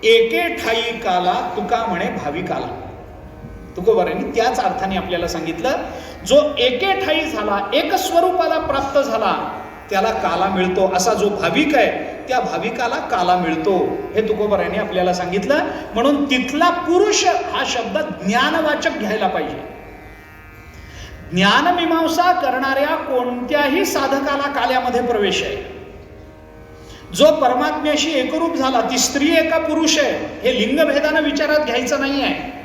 एके ठाई काला तुका म्हणे भाविकाला. तुकोबारांनी त्याच अर्थाने आपल्याला सांगितलं, जो एके ठाई झाला, एक स्वरूपाला प्राप्त झाला त्याला काला मिळतो. असा जो भाविक आहे त्या भाविकाला काला मिळतो, हे तुकोबारांनी आपल्याला सांगितलं. म्हणून तिथला पुरुष हा शब्द ज्ञानवाचक घ्यायला पाहिजे. ज्ञानमीमांसा करणाऱ्या कोणत्याही साधकाला काल्यामध्ये प्रवेश आहे. जो परमात्म्याशी एकरूप झाला, ती स्त्री आहे का पुरुष आहे हे लिंगभेदानं विचारात घ्यायचं नाही आहे.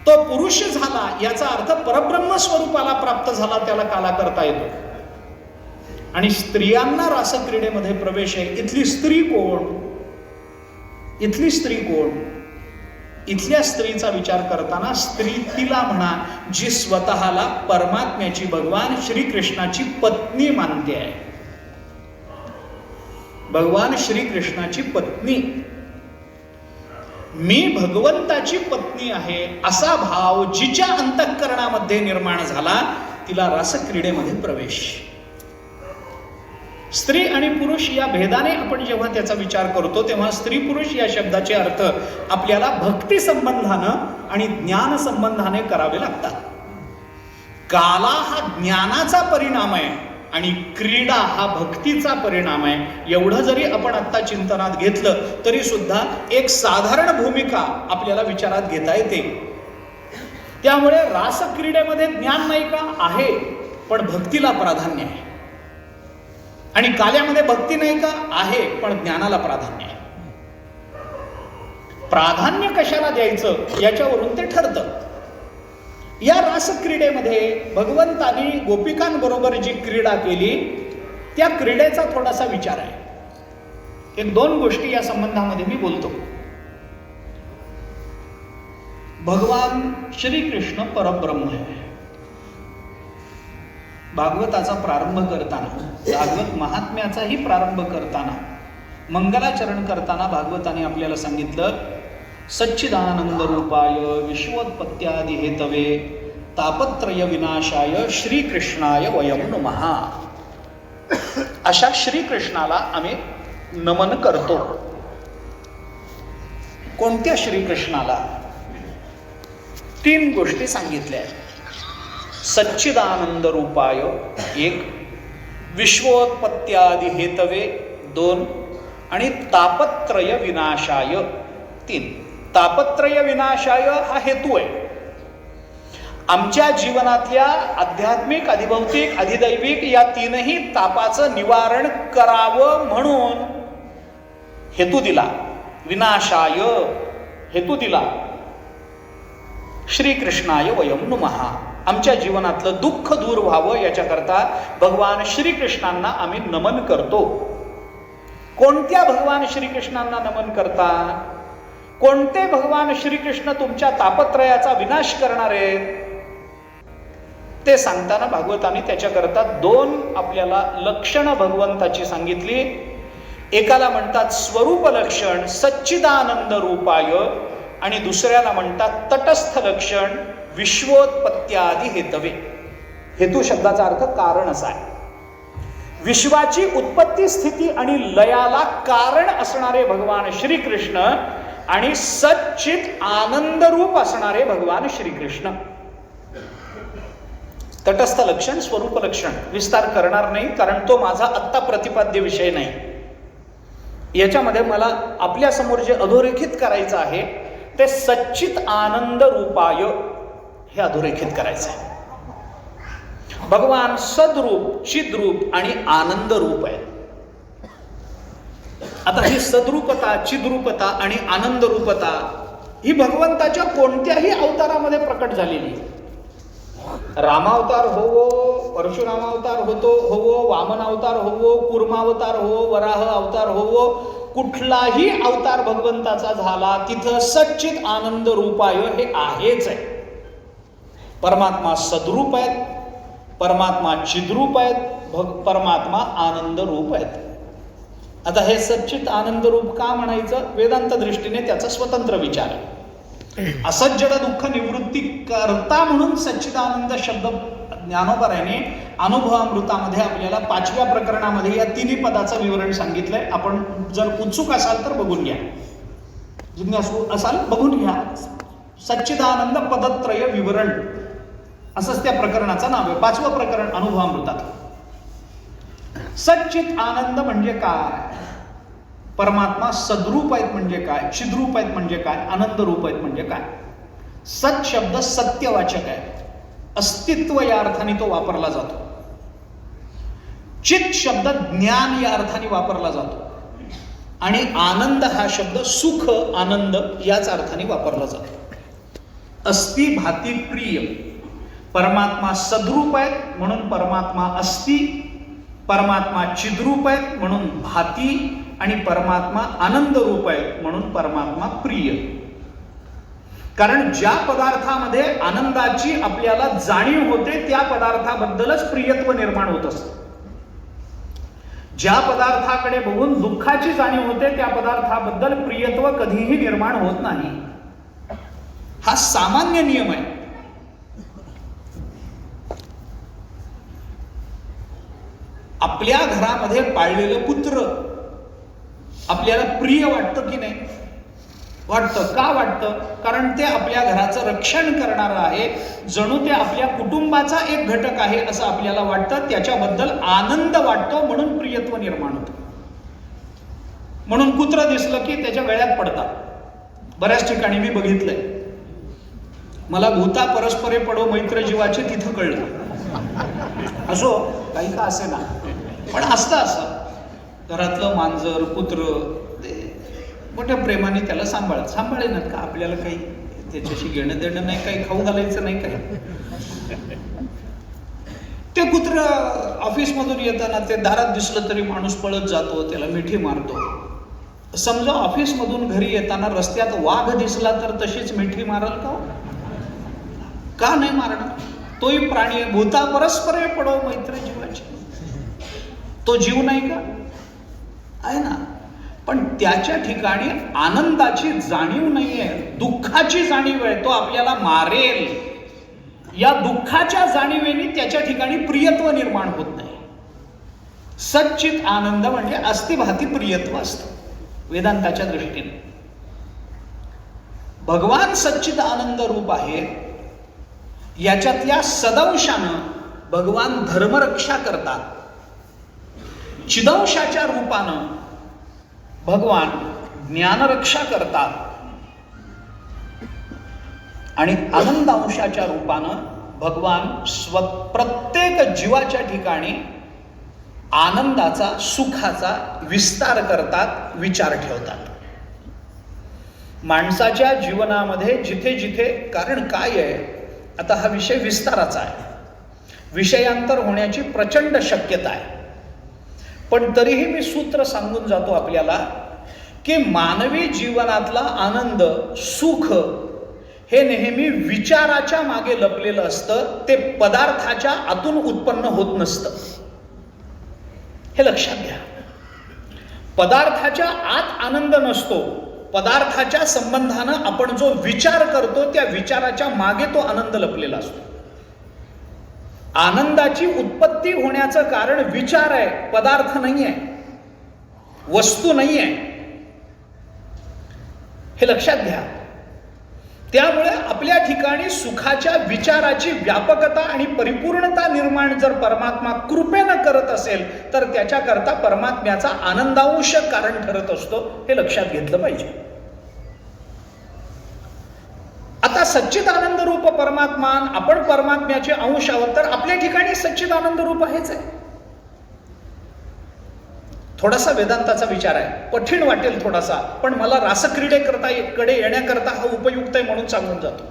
तो पुरुष झाला याचा अर्थ परब्रह्म स्वरूपाला प्राप्त झाला, त्याला काला करता येतो. आणि स्त्रियांना रासक्रीडेमध्ये प्रवेश आहे. इथली स्त्री कोण? इथली स्त्री कोण? इथल्या स्त्रीचा विचार करताना स्त्री तिला म्हणा जी स्वतःला परमात्म्याची, भगवान श्रीकृष्णाची पत्नी मानते आहे. भगवान श्रीकृष्णाची पत्नी, मी भगवंताची पत्नी आहे असा भाव जिच्या अंतःकरणामध्ये निर्माण झाला तिला रासक्रीडेमध्ये प्रवेश. स्त्री आणि पुरुष या भेदाने आपण जेव्हा त्याचा विचार करतो तेव्हा स्त्री पुरुष या शब्दाचे अर्थ आपल्याला भक्ती संबंधानं आणि ज्ञान संबंधाने करावे लागतात. काला हा ज्ञानाचा परिणाम आहे आणि क्रीडा हा भक्तीचा परिणाम आहे. एवढं जरी आपण आत्ता चिंतनात घेतलं तरी सुद्धा एक साधारण भूमिका आपल्याला विचारात घेता येते. त्यामुळे रासक्रीडेमध्ये ज्ञान नाही का? आहे, पण भक्तीला प्राधान्य आहे. आणि काल्यामध्ये भक्ती नाही का? आहे, पण ज्ञानाला प्राधान्य आहे. प्राधान्य कशाला द्यायचं याच्यावरून ते ठरतं. या रासक्रीडेमध्ये भगवंतानी गोपिकांबरोबर जी क्रीडा केली त्या क्रीडेचा थोडासा विचार आहे. एक दोन गोष्टी या संबंधामध्ये मी बोलतो. भगवान श्रीकृष्ण परब्रह्म आहे. भागवताचा प्रारंभ करताना, भागवत महात्म्याचाही प्रारंभ करताना, मंगलाचरण करताना भागवताने आपल्याला सांगितलं, सच्चिदानंद रूपाय विश्वोत्पत्त्यादि हेतवे तापत्रय विनाशाय श्रीकृष्णाय वयं नमः. अशा श्रीकृष्णाला आम्ही नमन करतो. कोणत्या श्रीकृष्णाला? तीन गोष्टी सांगितल्या आहेत. सच्चिदानंद रूपाय एक, विश्वोत्पत्त्यादि हेतवे दोन, आणि तापत्रय विनाशाय तीन. तापत्रय विनाशाय हा हेतू आहे. आमच्या जीवनातल्या आध्यात्मिक, अधिभौतिक, अधिदैविक या तीनही तापाचं निवारण करावं म्हणून हेतू दिला. विनाशाय हेतू दिला. श्रीकृष्णाय वयं नमः. आमच्या जीवनातलं दुःख दूर व्हावं याच्याकरता भगवान श्रीकृष्णांना आम्ही नमन करतो. कोणत्या भगवान श्रीकृष्णांना नमन करता? कोणते भगवान श्रीकृष्ण तुमच्या तापत्रयाचा विनाश करणारे ते सांगताना भागवताने त्याच्याकरता दोन आपल्याला लक्षणं भगवंताची सांगितली. एकाला म्हणतात स्वरूप लक्षण सच्चिदानंद रूपाय, आणि दुसऱ्याला म्हणतात तटस्थ लक्षण विश्वोत्पत्त्यादि हेतवे. हेतू शब्दाचा अर्थ कारण असा आहे. विश्वाची उत्पत्ती, स्थिती आणि लयाला कारण असणारे भगवान श्रीकृष्ण आणि सच्चित आनंद रूप असणारे भगवान श्रीकृष्ण. तटस्थ लक्षण, स्वरूप लक्षण विस्तार करणार नाही कारण तो माझा आत्ता प्रतिपाद्य विषय नाही. याच्यामध्ये मला आपल्या समोर जे अधोरेखित करायचं आहे ते सच्चित आनंद रूपाय हे अधोरेखित करायचं आहे. भगवान सद्रूप, चिद्रूप आणि आनंद रूप आहे. आता ही सद्रूपता, चिद्रूपता आणि आनंद रूपता ही भगवंताच्या कोणत्याही अवतारामध्ये प्रकट झालेली. रामावतार होवो, परशुरामावतार होवो, वामन अवतार होवो, कुर्मावतार होवो, वराह अवतार होवो, कुठलाही अवतार भगवंताचा झाला तिथं सच्चित आनंद रूपाय हे आहेच आहे. परमात्मा सद्रूप आहेत, परमात्मा चिद्रूप आहेत, परमात्मा आनंद रूप आहेत. आता हे सच्चित आनंद रूप का म्हणायचं? वेदांत दृष्टीने त्याचा स्वतंत्र विचार आहे. असज्जड दुःख निवृत्ती करता म्हणून सच्चिदानंद शब्द ज्ञानोबरायाने अनुभवामृतामध्ये आपल्याला 5व्या प्रकरणामध्ये या तिन्ही पदाचं विवरण सांगितलंय. आपण जर उत्सुक असाल तर बघून घ्या, जिज्ञासू असाल बघून घ्या. सच्चिदानंद पदत्रय विवरण असंच त्या प्रकरणाचं नाव आहे. 5वं प्रकरण अनुभवामृतात. सच्चित आनंद म्हणजे काय? परमात्मा सद्रूप आहेत म्हणजे काय? चिद्रूप आहेत म्हणजे काय? आनंद रूप आहेत म्हणजे काय? सत शब्द सत्यवाचक आहे. अस्तित्व या अर्थाने तो वापरला जातो. चित शब्द ज्ञान या अर्थाने वापरला जातो आणि आनंद हा शब्द सुख आनंद याच अर्थाने वापरला जातो. अस्ति भाती प्रिय, परमात्मा सद्रूप आहेत म्हणून परमात्मा अस्ति, परमात्मा चिद्रूप आहेत म्हणून भाती आणि परमात्मा आनंद रूप आहे म्हणून परमात्मा प्रिय. कारण ज्या पदार्थामध्ये आनंदाची आपल्याला जाणीव होते त्या पदार्थाबद्दलच प्रियत्व निर्माण होत असतं. ज्या पदार्थाकडे बघून दुःखाची जाणीव होते त्या पदार्थाबद्दल प्रियत्व कधीही निर्माण होत नाही. हा सामान्य नियम आहे. आपल्या घरामध्ये पाळलेलं कुत्र आपल्याला प्रिय वाटतं की नाही? वाटतं. का वाटतं? कारण ते आपल्या घराचं रक्षण करणारं आहे, जणू ते आपल्या कुटुंबाचा एक घटक आहे असं आपल्याला वाटतं. त्याच्याबद्दल आनंद वाटतो म्हणून प्रियत्व निर्माण होतं. म्हणून कुत्र दिसलं की त्याच्या गळ्यात पडतात. बऱ्याच ठिकाणी मी बघितलंय. मला भूता परस्परे पडो मैत्र जीवाचे तिथं कळलं. असो काही का असे ना, पण असतं असं. घरातलं मांजर कुत्र मोठ्या प्रेमाने त्याला सांभाळेनात का? आपल्याला काही त्याच्याशी घेणं देणं नाही, काही खाऊ घालायचं नाही काही. ते कुत्र ऑफिसमधून येताना ते दारात दिसलं तरी माणूस पळत जातो, त्याला मिठी मारतो. समजा ऑफिसमधून घरी येताना रस्त्यात वाघ दिसला तर तशीच मिठी मारल का? का नाही मारणार? तोही प्राणी आहे. भूता परस्परे पडो मैत्र जीवाची. तो जीव नाही का? आहे ना. पण त्याच्या ठिकाणी आनंदाची जाणीव नाहीये, दुःखाची जाणीव आहे. तो आपल्याला मारेल या दुःखाच्या जाणीवेने त्याच्या ठिकाणी प्रियत्व निर्माण होत नाही. सच्चित आनंद म्हणजे अस्तिभाती प्रियत्व असतं वेदांताच्या दृष्टीने. भगवान सच्चित आनंद रूप आहे. याच्यातल्या सदंशानं भगवान धर्मरक्षा करतात. चिदंशाच्या रूपानं भगवान ज्ञानरक्षा करतात आणि आनंदांशाच्या रूपानं भगवान प्रत्येक जीवाच्या ठिकाणी आनंदाचा सुखाचा विस्तार करतात, विचार ठेवतात. माणसाच्या जीवनामध्ये जिथे जिथे, कारण काय आहे, आता हा विषय विस्ताराचा आहे, विषयांतर होण्याची प्रचंड शक्यता आहे. पण तरीही मी सूत्र सांगून जातो आपल्याला की मानवी जीवनातला आनंद सुख हे नेहमी विचाराच्या मागे लपलेलं असतं. ते पदार्थाच्या आतून उत्पन्न होत नसतं. हे लक्षात घ्या. पदार्थाच्या आत आनंद नसतो. पदार्थाच्या संबंधानं आपण जो विचार करतो त्या विचाराच्या मागे तो आनंद लपलेला असतो. आनंदाची उत्पत्ती होण्याचं कारण विचार आहे, पदार्थ नाही आहे, वस्तू नाही आहे. हे लक्षात घ्या. त्यामुळे आपल्या ठिकाणी सुखाच्या विचाराची व्यापकता आणि परिपूर्णता निर्माण जर परमात्मा कृपेनं करत असेल तर त्याच्याकरता परमात्म्याचा आनंदांश कारण ठरत असतो. हे लक्षात घेतलं पाहिजे. आता सच्चिदानंद रूप परमात्मा, आपण परमात्म्याचे अंश आहोत, तर आपल्या ठिकाणी सच्चिदानंद रूप आहेच आहे. थोडासा वेदांताचा विचार आहे, कठीण वाटेल थोडासा, पण मला रासक्रीडेकडे येण्याकरता हा उपयुक्त आहे म्हणून सांगून जातो.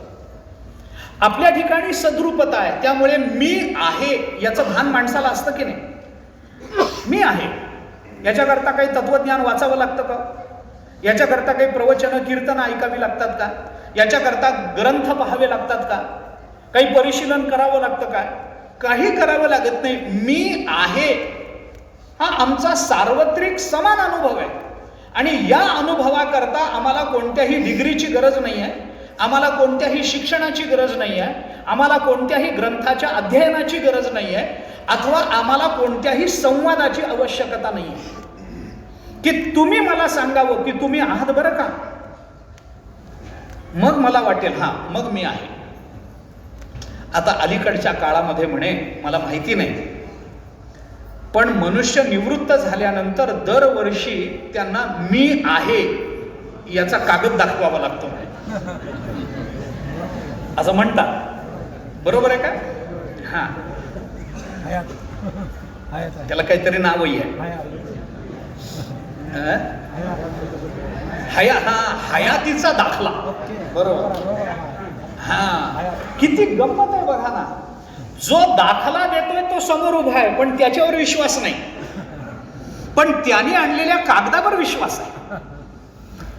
आपल्या ठिकाणी सद्रूपता आहे, त्यामुळे मी आहे याचं भान माणसाला असतं की नाही? मी आहे याच्याकरता काही तत्वज्ञान वाचावं लागतं का? याच्याकरता काही प्रवचनं कीर्तनं ऐकावी लागतात का? याच्याकरता ग्रंथ पाहावे लागतात का? काही परिशीलन करावं लागतं का? काही करावं लागत नाही. मी आहे हा आमचा सार्वत्रिक समान अनुभव आहे आणि या अनुभवाकरता आम्हाला कोणत्याही डिग्रीची गरज नाही आहे, आम्हाला कोणत्याही शिक्षणाची गरज नाही आहे, आम्हाला कोणत्याही ग्रंथाच्या अध्ययनाची गरज नाही आहे, अथवा आम्हाला कोणत्याही संवादाची आवश्यकता नाही आहे की तुम्ही मला सांगावं की तुम्ही आहात बरं का, मग मला वाटेल हा मग मी आहे. आता अलीकडच्या काळामध्ये म्हणे मला माहिती नाही, पण मनुष्य निवृत्त झाल्यानंतर दरवर्षी त्यांना मी आहे याचा कागद दाखवावा लागतो असं म्हणतात. बरोबर आहे का? हा, त्याला काहीतरी नावही आहे. हयातीचा दाखला. बरोबर. हा, किती गंमत आहे बघा ना. जो दाखला देतोय तो समोर उभा आहे, पण त्याच्यावर विश्वास नाही, पण त्याने आणलेल्या कागदावर विश्वास आहे.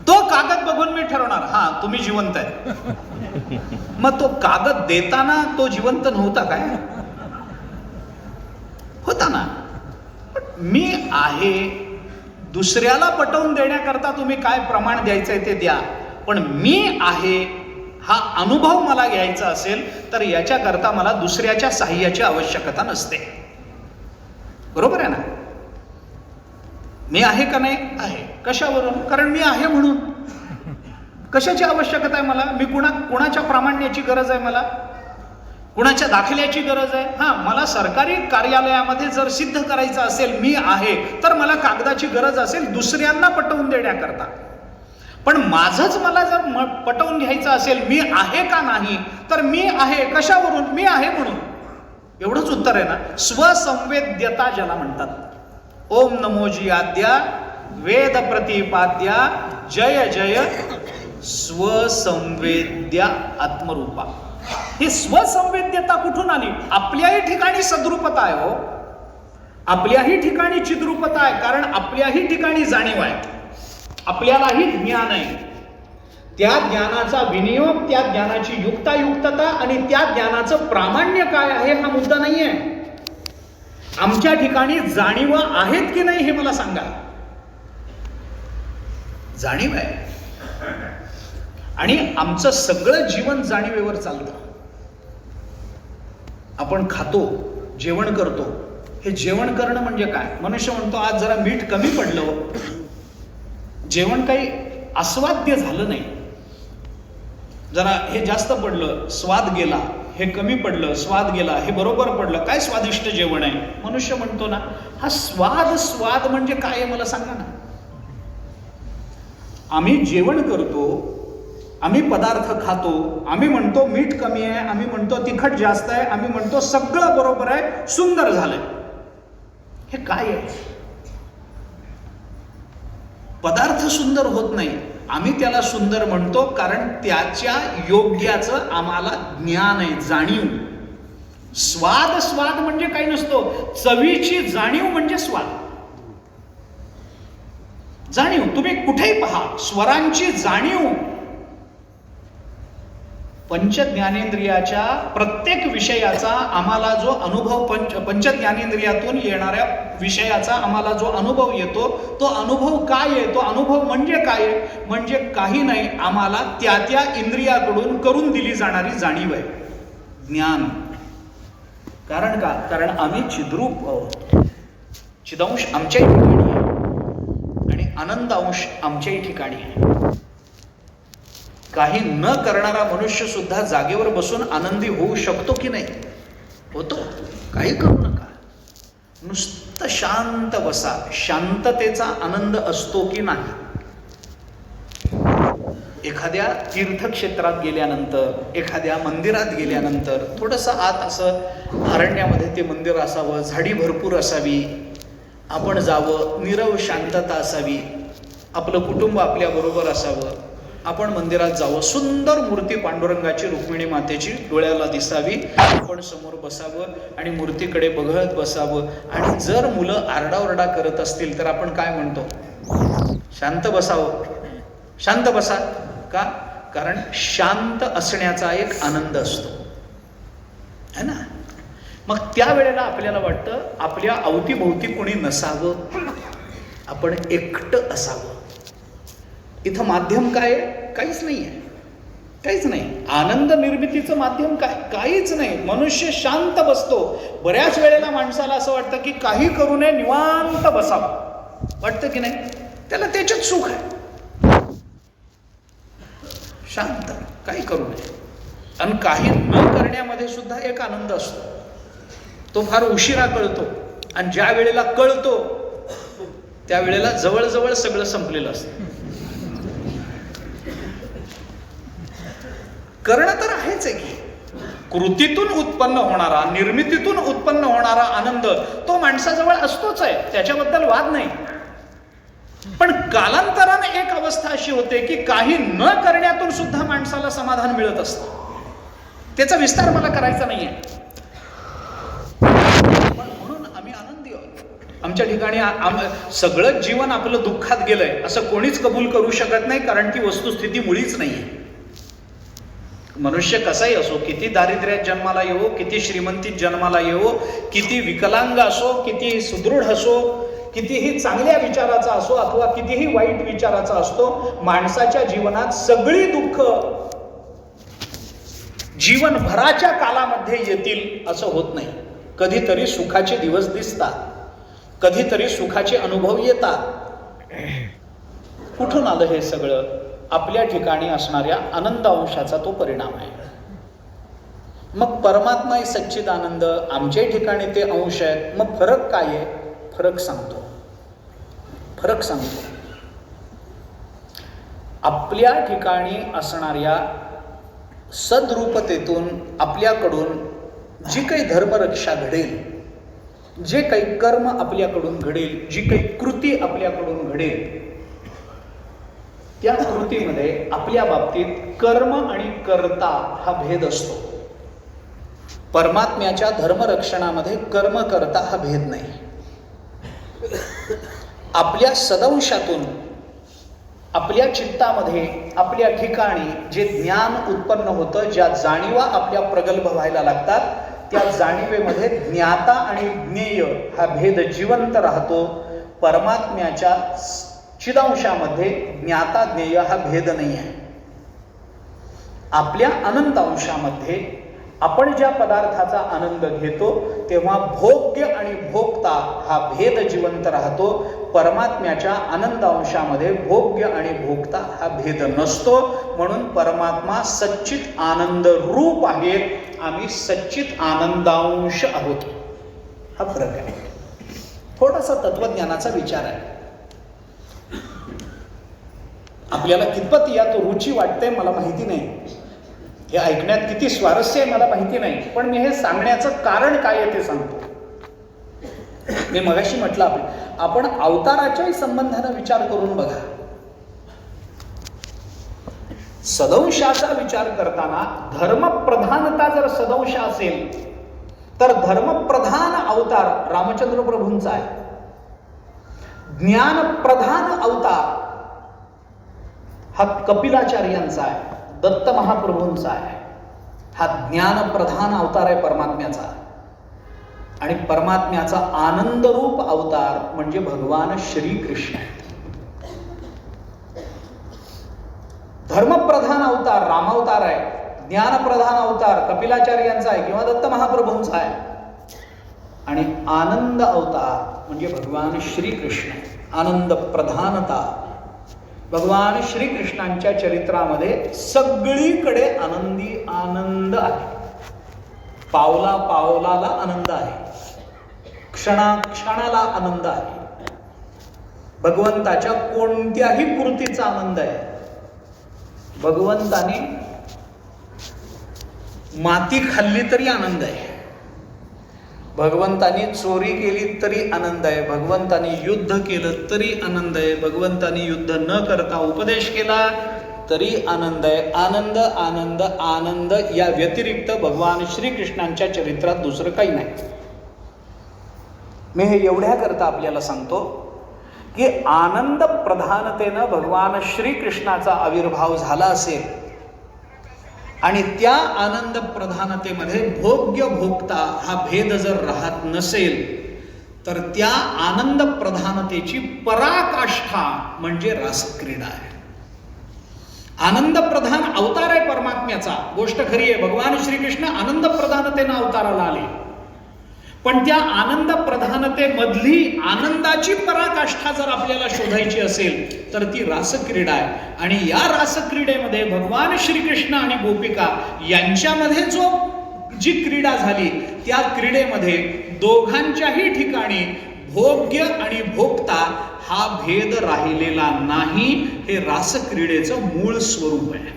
तो कागद बघून मी ठरवणार, हा तुम्ही जिवंत आहे. मग तो कागद देताना तो जिवंत नव्हता काय? होता ना. मी आहे, दुसऱ्याला पटवून देण्याकरता तुम्ही काय प्रमाण द्यायचंय ते द्या, पण मी आहे हा अनुभव मला घ्यायचा असेल तर याच्याकरता मला दुसऱ्याच्या साह्याची आवश्यकता नसते. बरोबर आहे ना? मी आहे का नाही? आहे. कशावरून? कारण मी आहे म्हणून. कशाची आवश्यकता आहे मला? मी कुणाच्या प्रामाण्याची गरज आहे मला? कुणाच्या दाखल्याची गरज आहे? हा, मला सरकारी कार्यालयामध्ये जर सिद्ध करायचं असेल मी आहे, तर मला कागदाची गरज असेल दुसऱ्यांना पटवून देण्याकरता. पण माझंच मला जर पटवून घ्यायचं असेल मी आहे का नाही, तर मी आहे कशावरून? मी आहे म्हणून. एवढंच उत्तर आहे ना. स्वसंवेद्यता ज्याला म्हणतात. ओम नमोजी आद्या वेद प्रतिपाद्या जय जय स्वसंवेद्या आत्मरूपा. ही स्वसंवेद्यता कुठून आली? आपल्याही ठिकाणी सद्रूपता आहे हो, आपल्याही ठिकाणी चिद्रूपता आहे. कारण आपल्याही ठिकाणी जाणीव आहे, आपल्यालाही ज्ञान आहे. त्या ज्ञानाचा विनियोग, त्या ज्ञानाची युक्तायुक्तता आणि त्या ज्ञानाचं प्रामाण्य काय आहे हा मुद्दा नाहीये. आमच्या ठिकाणी जाणीव आहेत की नाही हे मला सांगा. जाणीव आहे आणि आमचं सगळं जीवन जाणीवेवर चालतं. आपण खातो, जेवण करतो. हे जेवण करणं म्हणजे काय? मनुष्य म्हणतो आज जरा मीठ कमी पडलं, जेवण काही आस्वाद्य झालं नाही, जरा हे जास्त पडलं स्वाद गेला, हे कमी पडलं स्वाद गेला, हे बरोबर पडलं, काय स्वादिष्ट जेवण आहे. मनुष्य म्हणतो ना, हा स्वाद म्हणजे काय आहे मला सांगा ना. आम्ही जेवण करतो, आम्ही पदार्थ खातो, आम्ही म्हणतो मीठ कमी आहे, आम्ही म्हणतो तिखट जास्त आहे, आम्ही म्हणतो सगळं बरोबर आहे, सुंदर झालंय. हे काय आहे? पदार्थ सुंदर होत नाही, आम्ही त्याला सुंदर म्हणतो कारण त्याच्या योग्याचं आम्हाला ज्ञान आहे, जाणीव. स्वाद म्हणजे काही नसतो. चवीची जाणीव म्हणजे स्वाद. जाणीव तुम्ही कुठेही पहा, स्वरांची जाणीव. पंचज्ञानेंद्रियाच्या प्रत्येक विषयाचा आम्हाला जो अनुभव, पंचज्ञानेंद्रियातून येणाऱ्या विषयाचा आम्हाला जो अनुभव येतो, तो अनुभव काय आहे? तो अनुभव म्हणजे काय आहे? म्हणजे काही नाही, आम्हाला त्या इंद्रियाकडून करून दिली जाणारी जाणीव आहे, ज्ञान. कारण का? कारण आम्ही चिद्रूप आहोत. चिदांश आमच्याही ठिकाणी आहे आणि आनंदांश आमच्याही ठिकाणी आहे. काही न करणारा मनुष्य सुद्धा जागेवर बसून आनंदी होऊ शकतो की नाही? होतो. काही करू नका, नुसतं शांत बसा. शांततेचा आनंद असतो की नाही? एखाद्या तीर्थक्षेत्रात गेल्यानंतर, एखाद्या मंदिरात गेल्यानंतर थोडंसं आत असं अरण्यामध्ये ते मंदिर असावं, झाडी भरपूर असावी, आपण जावं, नीरव शांतता असावी, आपलं कुटुंब आपल्याबरोबर असावं, आपण मंदिरात जावं, सुंदर मूर्ती पांडुरंगाची, रुक्मिणी मातेची डोळ्याला दिसावी, आपण समोर बसावं आणि मूर्तीकडे बघत बसावं. आणि जर मुलं आरडाओरडा करत असतील तर आपण काय म्हणतो? शांत बसावं, शांत बसा. का? कारण शांत असण्याचा एक आनंद असतो, है ना? मग त्यावेळेला आपल्याला वाटतं आपल्या अवतीभोवती कोणी नसावं, आपण एकटं असावं. इथं माध्यम काय आहे? काहीच नाही आहे, काहीच नाही. आनंद निर्मितीचं माध्यम काय? काहीच नाही. मनुष्य शांत बसतो. बऱ्याच वेळेला माणसाला असं वाटतं की काही करू नये, निवांत बसावं, वाटतं की नाही? त्याला त्याच्यात सुख आहे, शांत, काही करू नये. आणि काही न करण्यामध्ये सुद्धा एक आनंद असतो. तो फार उशिरा कळतो आणि ज्या वेळेला कळतो त्यावेळेला जवळजवळ सगळं संपलेलं असतं. करणं तर आहेच आहे की, कृतीतून उत्पन्न होणारा, निर्मितीतून उत्पन्न होणारा आनंद तो माणसाजवळ असतोच आहे, त्याच्याबद्दल वाद नाही. पण कालांतराने एक अवस्था अशी होते की काही न करण्यातून सुद्धा माणसाला समाधान मिळत असतं. त्याचा विस्तार मला करायचा नाहीये. पण म्हणून आम्ही आनंदी आहोत. आमच्या ठिकाणी सगळंच जीवन आपलं दुःखात गेलंय असं कोणीच कबूल करू शकत नाही, कारण ती वस्तुस्थिती मुळीच नाहीये. मनुष्य कसाही असो, किती दारिद्र्यात जन्माला येवो, किती श्रीमंतीत जन्माला येवो, किती विकलांग असो, किती सुदृढ असो, कितीही चांगल्या विचाराचा असो अथवा कितीही वाईट विचाराचा असतो, माणसाच्या जीवनात सगळी दुःख जीवनभराच्या कालामध्ये येतील असं होत नाही. कधीतरी सुखाचे दिवस दिसतात, कधीतरी सुखाचे अनुभव येतात. कुठून आलं हे सगळं? आपल्या ठिकाणी असणाऱ्या आनंद अंशाचा तो परिणाम आहे. मग परमात्मा हे सच्चिदानंद, आमच्या ठिकाणी ते अंश आहेत. मग फरक काय आहे? फरक सांगतो. आपल्या ठिकाणी असणाऱ्या सद्रूपतेतून आपल्याकडून जी काही धर्मरक्षा घडेल, जे काही कर्म आपल्याकडून घडेल, जी काही कृती आपल्याकडून घडेल, त्या कृतीमध्ये आपल्या बाबतीत कर्म आणि कर्ता हा भेद असतो. परमात्म्याच्या धर्मरक्षणामध्ये कर्म कर्ता हा भेद नाही. आपल्या सदंशातून आपल्या चित्तामध्ये आपल्या ठिकाणी जे ज्ञान उत्पन्न होतं, ज्या जाणीवा आपल्या प्रगल्भ व्हायला लागतात, त्या जाणीवेमध्ये ज्ञाता आणि ज्ञेय हा भेद जिवंत राहतो. परमात्म्याच्या चिदांशामध्ये ज्ञाता ज्ञेय हा भेद नाही आहे. आपल्या अनंत अंशामध्ये आपण ज्या पदार्थाचा आनंद घेतो तेव्हा भोग्य आणि भोक्ता हा भेद जिवंत राहतो. परमात्म्याच्या आनंद अंशामध्ये भोग्य आणि भोक्ता हा भेद नसतो. म्हणून परमात्मा सच्चित आनंद रूप आहे, आम्ही सच्चित आनंदांश आहोत. हा फरक आहे. थोडासा तत्वज्ञानाचा विचार आहे. आपल्याला कितपत यात रुची वाटते मला माहिती नाही, हे ऐकण्यात किती स्वारस्य आहे मला माहिती नाही, पण मी हे सांगण्याचं कारण काय आहे ते सांगतो. मी मगाशी म्हटलं आपण अवताराच्याही संबंधाने विचार करून बघा. सदंशाचा विचार करताना धर्मप्रधानता जर सदंश असेल तर धर्मप्रधान अवतार रामचंद्र प्रभूंचा आहे. ज्ञानप्रधान अवतार हा कपिलाचार्यांचा आहे, दत्त महाप्रभूंचा आहे. हा ज्ञानप्रधान अवतार आहे परमात्म्याचा. आणि परमात्म्याचा आनंदरूप अवतार म्हणजे भगवान श्रीकृष्ण आहेत. धर्मप्रधान अवतार रामावतार आहे, ज्ञानप्रधान अवतार कपिलाचार्यांचा आहे किंवा दत्त महाप्रभूंचा आहे. आणि आनंद अवतार म्हणजे भगवान श्रीकृष्ण. आनंद प्रधानता भगवान श्रीकृष्णांच्या चरित्रामध्ये सगळीकडे आनंदी आनंद आहे. पावला पावलाला आनंद आहे, क्षणाक्षणाला आनंद आहे. भगवंताच्या कोणत्याही कृतीचा आनंद आहे. भगवंताने माती खाल्ली तरी आनंद आहे, भगवंतानी चोरी केली तरी आनंद आहे, भगवंतानी युद्ध केलं तरी आनंद आहे, भगवंतानी युद्ध न करता उपदेश केला तरी आनंद आहे. आनंद आनंद आनंद या व्यतिरिक्त भगवान श्रीकृष्णांच्या चरित्रात दुसरं काही नाही. मी हे एवढ्या करता आपल्याला सांगतो की आनंद प्रधानतेनं भगवान श्रीकृष्णाचा आविर्भाव झाला असेल आणि त्या आनंद प्रधानतेमध्ये भोग्य भोक्ता हा भेद जर राहत नसेल तर त्या आनंद प्रधानतेची पराकाष्ठा म्हणजे रासक्रीडा आहे. आनंद प्रधान अवतार आहे परमात्म्याचा, गोष्ट खरी आहे. भगवान श्रीकृष्ण आनंद प्रधानतेनं अवताराला आले, पण त्या आनंद प्रधानतेमधली आनंदाची पराकाष्ठा जर आपल्याला शोधायची असेल तर ती रासक्रीडा आहे. आणि या रासक्रीडेमध्ये भगवान श्रीकृष्ण आणि गोपिका यांच्यामध्ये जी क्रीडा झाली त्या क्रीडेमध्ये दोघांच्याही ठिकाणी भोग्य आणि भोक्ता हा भेद राहिलेला नाही. हे रासक्रीडेचं मूळ स्वरूप आहे.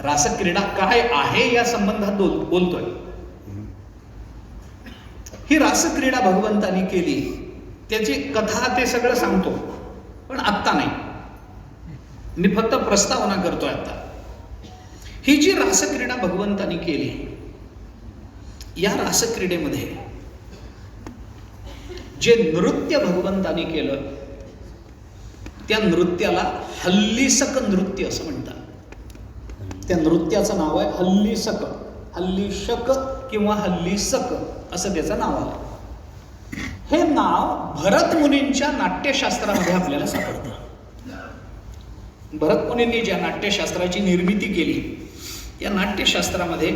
रासक्रीडा काय आहे या संबंधात बोलतोय. ही रासक्रीडा भगवंतानी केली, त्याची कथा ते सगळं सांगतो, पण आत्ता नाही. मी फक्त प्रस्तावना करतोय आता. ही जी रासक्रीडा भगवंतानी केली, या रासक्रीडेमध्ये जे नृत्य भगवंतानी केलं, त्या नृत्याला हल्लीसक नृत्य असं म्हणतात. त्या नृत्याचं नाव आहे हल्लीसक. हल्लीशक किंवा हल्लीसक असं त्याचं नाव आहे. हे नाव भरत मुनींच्या नाट्यशास्त्रामध्ये आपल्याला सापडतं. भरत मुनींनी ज्या नाट्यशास्त्राची निर्मिती केली, या नाट्यशास्त्रामध्ये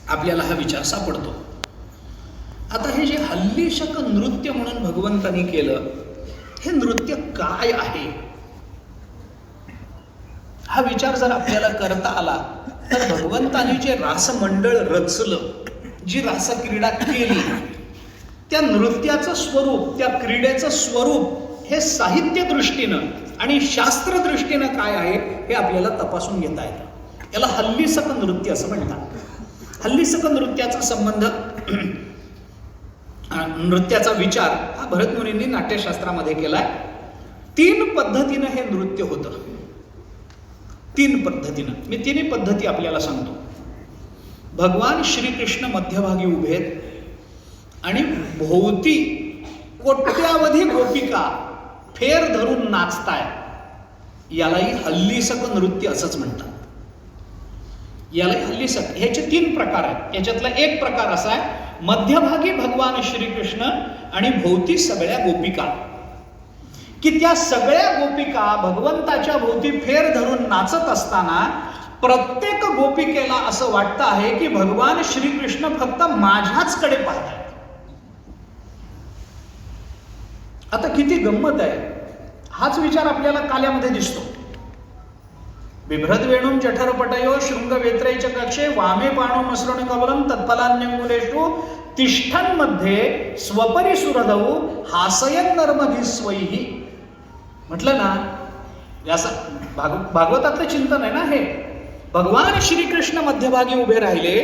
आपल्याला हा विचार सापडतो. आता हे जे हल्लीशक नृत्य म्हणून भगवंतानी केलं, हे नृत्य काय आहे हा विचार जर आपल्याला करता आला तर भगवंतानी जे रासमंडळ रचलं, जी रासक्रीडा केली, त्या नृत्याचं स्वरूप, त्या क्रीडेचं स्वरूप हे साहित्य दृष्टीनं आणि शास्त्र दृष्टीनं काय आहे हे आपल्याला तपासून घेता येतं. याला हल्लीसक नृत्य असं म्हणतात. हल्लीसक नृत्याचा संबंध, नृत्याचा विचार हा भरत मुनींनी नाट्यशास्त्रामध्ये केलाय. 3 पद्धतीनं हे नृत्य होतं. 3 पद्धतीनं. मी 3 पद्धती आपल्याला सांगतो. भगवान श्रीकृष्ण मध्यभागी उभेत आणि भोवती कोट्यावधी गोपिका फेर धरून नाचताय. यालाही हल्लीसक नृत्य असंच म्हणतात. यालाही हल्लीसक. ह्याचे 3 प्रकार आहेत. याच्यातला एक प्रकार असा आहे, मध्यभागी भगवान श्रीकृष्ण आणि भोवती सगळ्या गोपिका, की त्या सगळ्या गोपिका भगवंताच्या भोवती फेर धरून नाचत असताना प्रत्येक गोपिकेला असं वाटतं आहे की भगवान श्रीकृष्ण फक्त माझ्याचकडे पाहत आहेत. आता किती गंमत आहे. हाच विचार आपल्याला काल्यामध्ये दिसतो. बिभ्रद वेणूम जठरपटयो शृंग वेत्रैच कक्षे वामे पाणो मसृण कवलम तत्फलान्यंगुलेषु तिष्ठन्मध्ये स्वपरी सुरदौ हासयन नर्मभिस्वैहि. म्हटलं ना, भागवतातलं चिंतन आहे ना हे. भगवान श्रीकृष्ण मध्यभागी उभे राहिले,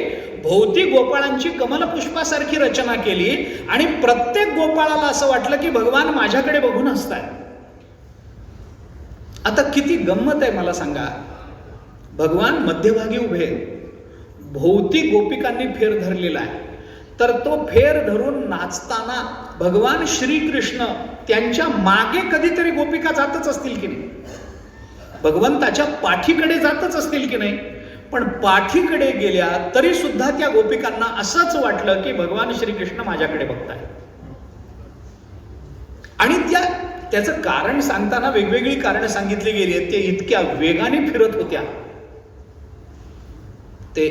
भोवती गोपाळांची कमलपुष्पासारखी रचना केली आणि प्रत्येक गोपाळाला असं वाटलं की भगवान माझ्याकडे बघून हसताय. आता किती गंमत आहे मला सांगा. भगवान मध्यभागी उभे, भोवती गोपिकांनी फेर धरलेला आहे, तर तो फेर धरून नाचताना भगवान श्रीकृष्ण त्यांच्या मागे कधीतरी गोपिका जातच असतील की नाही, भगवंताच्या पाठीकडे जातच असतील की नाही. पण पाठीकडे गेल्या तरी सुद्धा त्या गोपिकांना असंच वाटलं की भगवान श्रीकृष्ण माझ्याकडे बघताय. आणि त्याचं कारण सांगताना वेगवेगळी कारण सांगितली गेली आहेत. ते इतक्या वेगाने फिरत होत्या. ते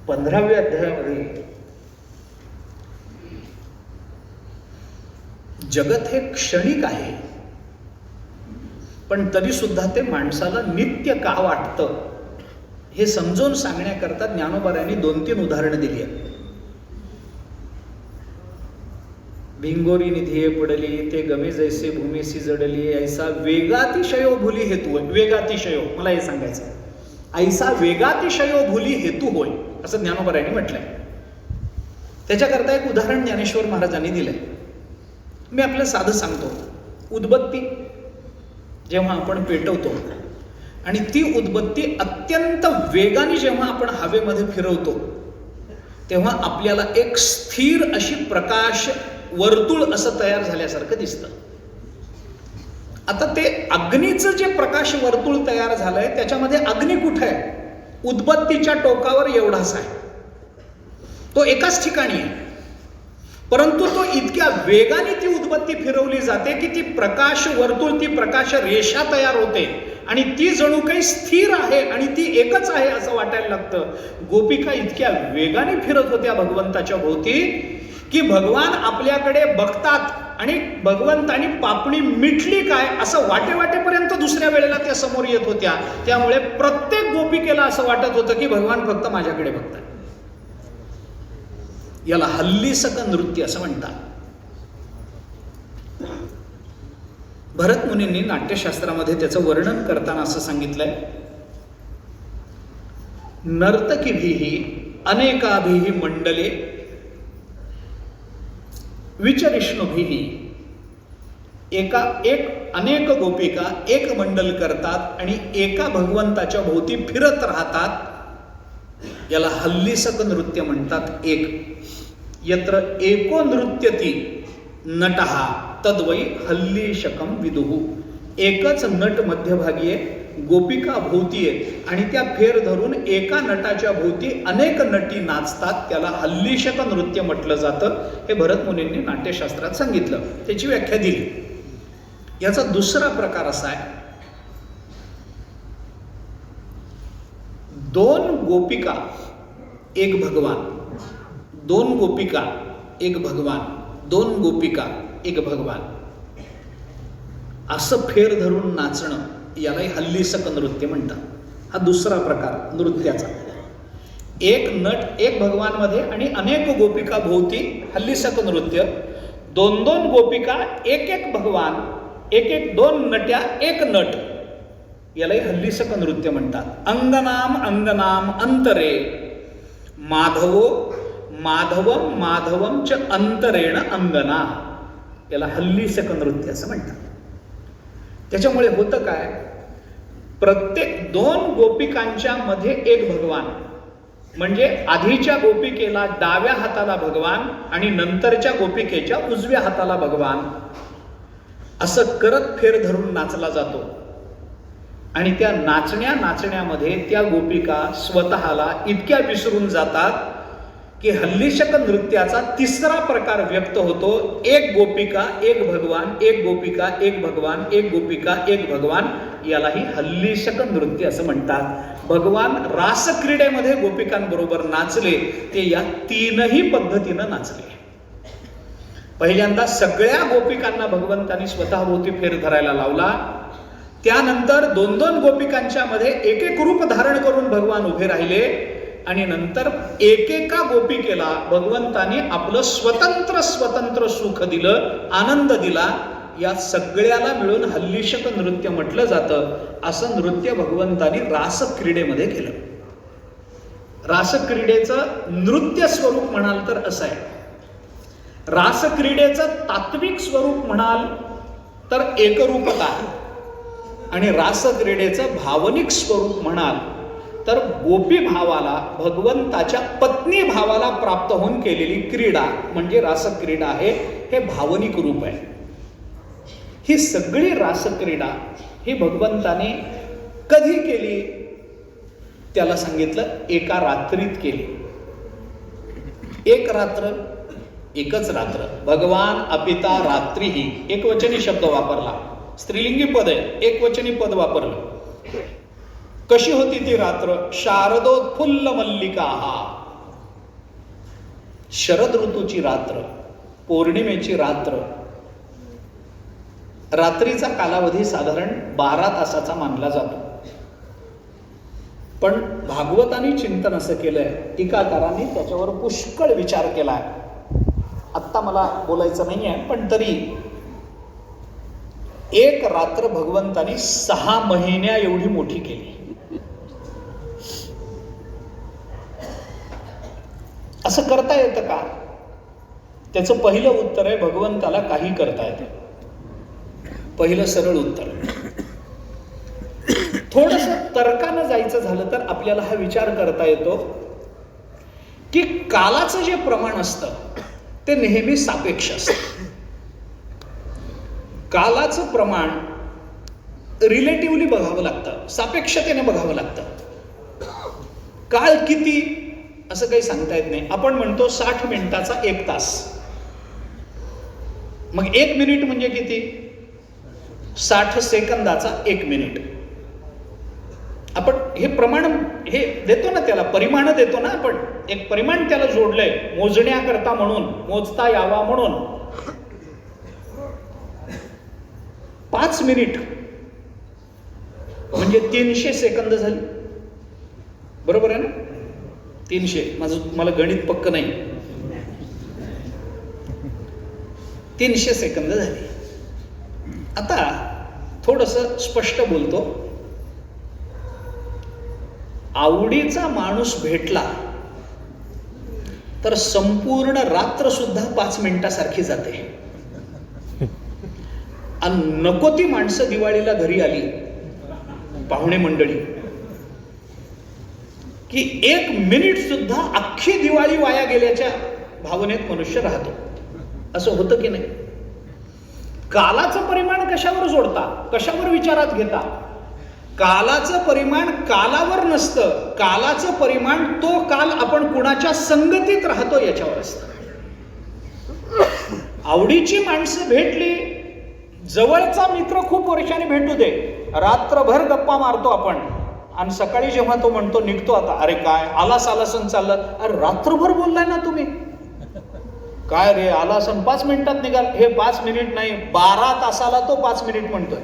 15व्या अध्यायामध्ये जगत हे क्षणिक आहे, पण तरी सुद्धा ते माणसाला नित्य का वाटतं हे समजून सांगण्याकरता ज्ञानोबारायांनी 2-3 उदाहरणं दिली आहेत. भिंगोरी निधिये पडली ते गमे जैसे भूमीसी जडली ऐसा वेगातिशयो भुली हेतू होय. वेगातिशयो, मला हे सांगायचं, ऐसा वेगातिशयो भुली हेतू होय असं ज्ञानोबारायांनी म्हटलंय. त्याच्याकरता एक उदाहरण ज्ञानेश्वर महाराजांनी दिलंय. मी आपलं साधं सांगतो. उदबत्ती जेव्हा आपण पेटवतो आणि ती उदबत्ती अत्यंत वेगाने जेव्हा आपण हवेमध्ये फिरवतो, तेव्हा आपल्याला एक स्थिर अशी प्रकाश वर्तुळ असं तयार झाल्यासारखं दिसतं. आता ते अग्नीचं जे प्रकाश वर्तुळ तयार झालंय त्याच्यामध्ये अग्नी कुठे आहे? उदबत्तीच्या टोकावर एवढाच आहे. तो एकाच ठिकाणी आहे, परंतु तो इतक्या वेगाने ती उदबत्ती फिरवली जाते की ती प्रकाश वर्तुळ, ती प्रकाश रेषा तयार होते आणि ती जणू काही स्थिर आहे आणि ती एकच आहे असं वाटायला लागतं. गोपिका इतक्या वेगाने फिरत होत्या भगवंताच्या भोवती की भगवान आपल्याकडे बघतात आणि भगवंतानी पापणी मिटली काय असं वाटेपर्यंत दुसऱ्या वेळेला त्या समोर येत होत्या. त्यामुळे प्रत्येक गोपिकेला असं वाटत होतं की भगवान फक्त माझ्याकडे बघतात. याला हल्लीसक नृत्य असं म्हणतात. भरत मुनींनी नाट्यशास्त्रामध्ये त्याचं वर्णन करताना असं सांगितलंय, नर्तकीभिः अनेकाभिः मंडले विचरिष्णुभिः, अनेक गोपिका एक मंडल करतात आणि एका भगवंताच्या भोवती फिरत राहतात. याला हल्लीसक नृत्य म्हणतात. यत्र एको नृत्यती नटः तद्वै हल्लीशकम विदुः. एकच नट मध्यभागी आहे, गोपिका भोवती आहेत आणि त्या फेर धरून एका नटाच्या भोवती अनेक नटी नाचतात. त्याला हल्लीशक नृत्य म्हटलं जातं. हे भरत मुनींनी नाट्यशास्त्रात सांगितलं, त्याची व्याख्या दिली. याचा दुसरा प्रकार असा आहे, दोन गोपिका एक भगवान, दोन गोपिका एक भगवान, दोन गोपिका एक भगवान असं फेर धरून नाचणं, यालाही हल्लीसक नृत्य म्हणतात. हा दुसरा प्रकार नृत्याचा. एक नट एक भगवान मध्ये आणि अनेक गोपिका भोवती हल्लीसक नृत्य. दोन दोन गोपिका एक एक भगवान, एक एक दोन नट्या एक नट, यालाही हल्लीसक नृत्य म्हणतात. अंगनाम अंगनाम अंतरे माधवो माधवम माधवम च अंतरेण अंगना, याला हल्लीसक नृत्य असं म्हणतात. त्याच्यामुळे होतं काय, प्रत्येक दोन गोपिकांच्या मध्ये एक भगवान, म्हणजे आधीच्या गोपिकेला डाव्या हाताला भगवान आणि नंतरच्या गोपिकेच्या उजव्या हाताला भगवान, असं करत फेर धरून नाचला जातो. आणि त्या नाचण्यामध्ये त्या गोपिका स्वतःला इतक्या विसरून जातात की हल्लीशक नृत्याचा तिसरा प्रकार व्यक्त होतो. एक गोपिका एक भगवान, एक गोपिका एक भगवान, एक गोपिका एक भगवान, यालाही हल्लीशक नृत्य असं म्हणतात. भगवान रासक्रीडेमध्ये गोपिकांबरोबर नाचले, ते या तीनही पद्धतीनं नाचले. पहिल्यांदा सगळ्या गोपिकांना भगवंतांनी स्वतःभोवती फेर धरायला लावला. त्यानंतर दोन दोन गोपिकांच्या मध्ये एक एक रूप धारण करून भगवान उभे राहिले आणि नंतर एकेका गोपिकेला भगवंतानी आपलं स्वतंत्र सुख दिलं, आनंद दिला. या सगळ्याला मिळून हल्लीशक नृत्य म्हटलं जातं. असं नृत्य भगवंतानी रासक्रीडेमध्ये केलं. रासक्रीडेचं नृत्य स्वरूप म्हणाल तर असं आहे. रासक्रीडेचं तात्विक स्वरूप म्हणाल तर एकरूपता, आणि रासक्रीडेचं भावनिक स्वरूप म्हणाल तर गोपी भावाला, भगवंताच्या पत्नी भावाला प्राप्त होऊन केलेली क्रीडा म्हणजे रासक्रीडा आहे. हे भावनिक रूप आहे. ही सगळी रासक्रीडा ही भगवंताने कधी केली, त्याला सांगितलं एका रात्रीत केली. एक रात्र, एकच रात्र. भगवान अपिता रात्रीही, एकवचनी शब्द वापरला. स्त्रीलिंगी पद आहे, एकवचनी पद वापरलं. कशी होती ती रात्र? शारदोत्फुल्ल मल्लिका, शरद ऋतूची रात्र, पौर्णिमेची रात्र. रात्रीचा कालावधी साधारण 12 तासाचा मानला जातो. पण भागवतांनी चिंतन असं केलंय, टीकाकारांनी त्याच्यावर पुष्कळ विचार केलाय. आत्ता मला बोलायचं नाही आहे, पण तरी एक रात्र भगवंतानी 6 महिन्या एवढी मोठी केली. असं करता येतं का? त्याचं पहिलं उत्तर आहे, भगवंताला काही करता येतं. पहिलं सरळ उत्तर. थोडंसं तर्कानं जायचं झालं तर आपल्याला हा विचार करता येतो की कालाचं जे प्रमाण असतं ते नेहमी सापेक्ष असतं. कालाचं प्रमाण रिलेटिव्हली बघावं लागतं, सापेक्षतेने बघावं लागतं. काळ किती असं काही सांगता येत नाही. आपण म्हणतो 60 मिनिटाचा 1 तास. मग 1 मिनिट म्हणजे किती? 60 सेकंदाचा 1 मिनिट. आपण हे प्रमाण हे देतो ना, त्याला परिमाण देतो ना आपण. एक परिमाण त्याला जोडलंय मोजण्याकरता, म्हणून मोजता यावा म्हणून. 5 मिनिट म्हणजे 300 सेकंद झाली. बरोबर आहे ना? 300. मला गणित पक्क नाही. 300 सेकंद झाली. आता थोडंसं स्पष्ट बोलतो. आवडीचा माणूस भेटला तर संपूर्ण रात्र सुद्धा 5 मिनिटासारखी जाते. आणि नको ती माणसं दिवाळीला घरी आली, पाहुणे मंडळी, की 1 मिनिट सुद्धा अख्खी दिवाळी वाया गेल्याच्या भावनेत मनुष्य राहतो. असं होतं की नाही? कालाचं परिमाण कशावर जोडता, कशावर विचारात घेता? कालाचं परिमाण कालावर नसतं, कालाचं परिमाण तो काल आपण कुणाच्या संगतीत राहतो याच्यावर असतं. आवडीची माणसं भेटली, जवळचा मित्र खूप वर्षांनी भेटू दे, रात्रभर गप्पा मारतो आपण, आणि सकाळी जेव्हा तो म्हणतो निघतो आता, अरे काय आलास चाललं, अरे रात्रभर बोललाय ना तुम्ही, काय रे आलास 5 मिनिटात निघाल. हे 5 मिनिट नाही, 12 तासाला तो 5 मिनिट म्हणतोय.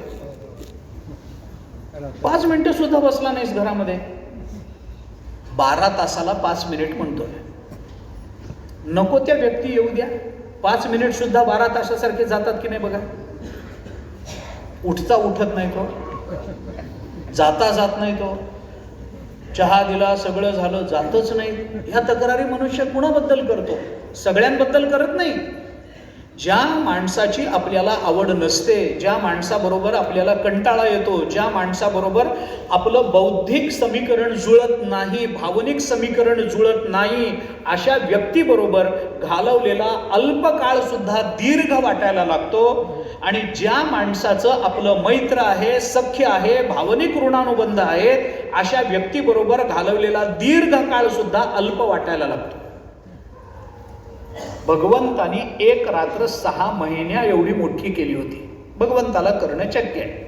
5 मिनिटं सुद्धा बसला नाहीस घरामध्ये, 12 तासाला 5 मिनिट म्हणतोय. नको त्या व्यक्ती येऊ द्या, 5 मिनिट सुद्धा 12 तासासारखे जातात की नाही बघा. उठत नाही तो, जात नाही तो, चहा दिला सगळं झालं, जातच नाही. ह्या तक्रारी मनुष्य कुणाबद्दल करतो? सगळ्यांबद्दल करत नाही. ज्या माणसाची आपल्याला आवड नसते, ज्या माणसाबरोबर आपल्याला कंटाळा येतो, ज्या माणसाबरोबर आपलं बौद्धिक समीकरण जुळत नाही, भावनिक समीकरण जुळत नाही, अशा व्यक्तीबरोबर घालवलेला अल्पकाळ सुद्धा दीर्घ वाटायला लागतो. आणि ज्या माणसाचं आपलं मैत्र आहे, सख्य आहे, भावनिक ऋणानुबंध आहेत, अशा व्यक्तीबरोबर घालवलेला दीर्घ काळ सुद्धा अल्प वाटायला लागतो. भगवंतानी 1 रात्र 6 महिन्या एवढी मोठी केली होती. भगवंताला करणं शक्य आहे.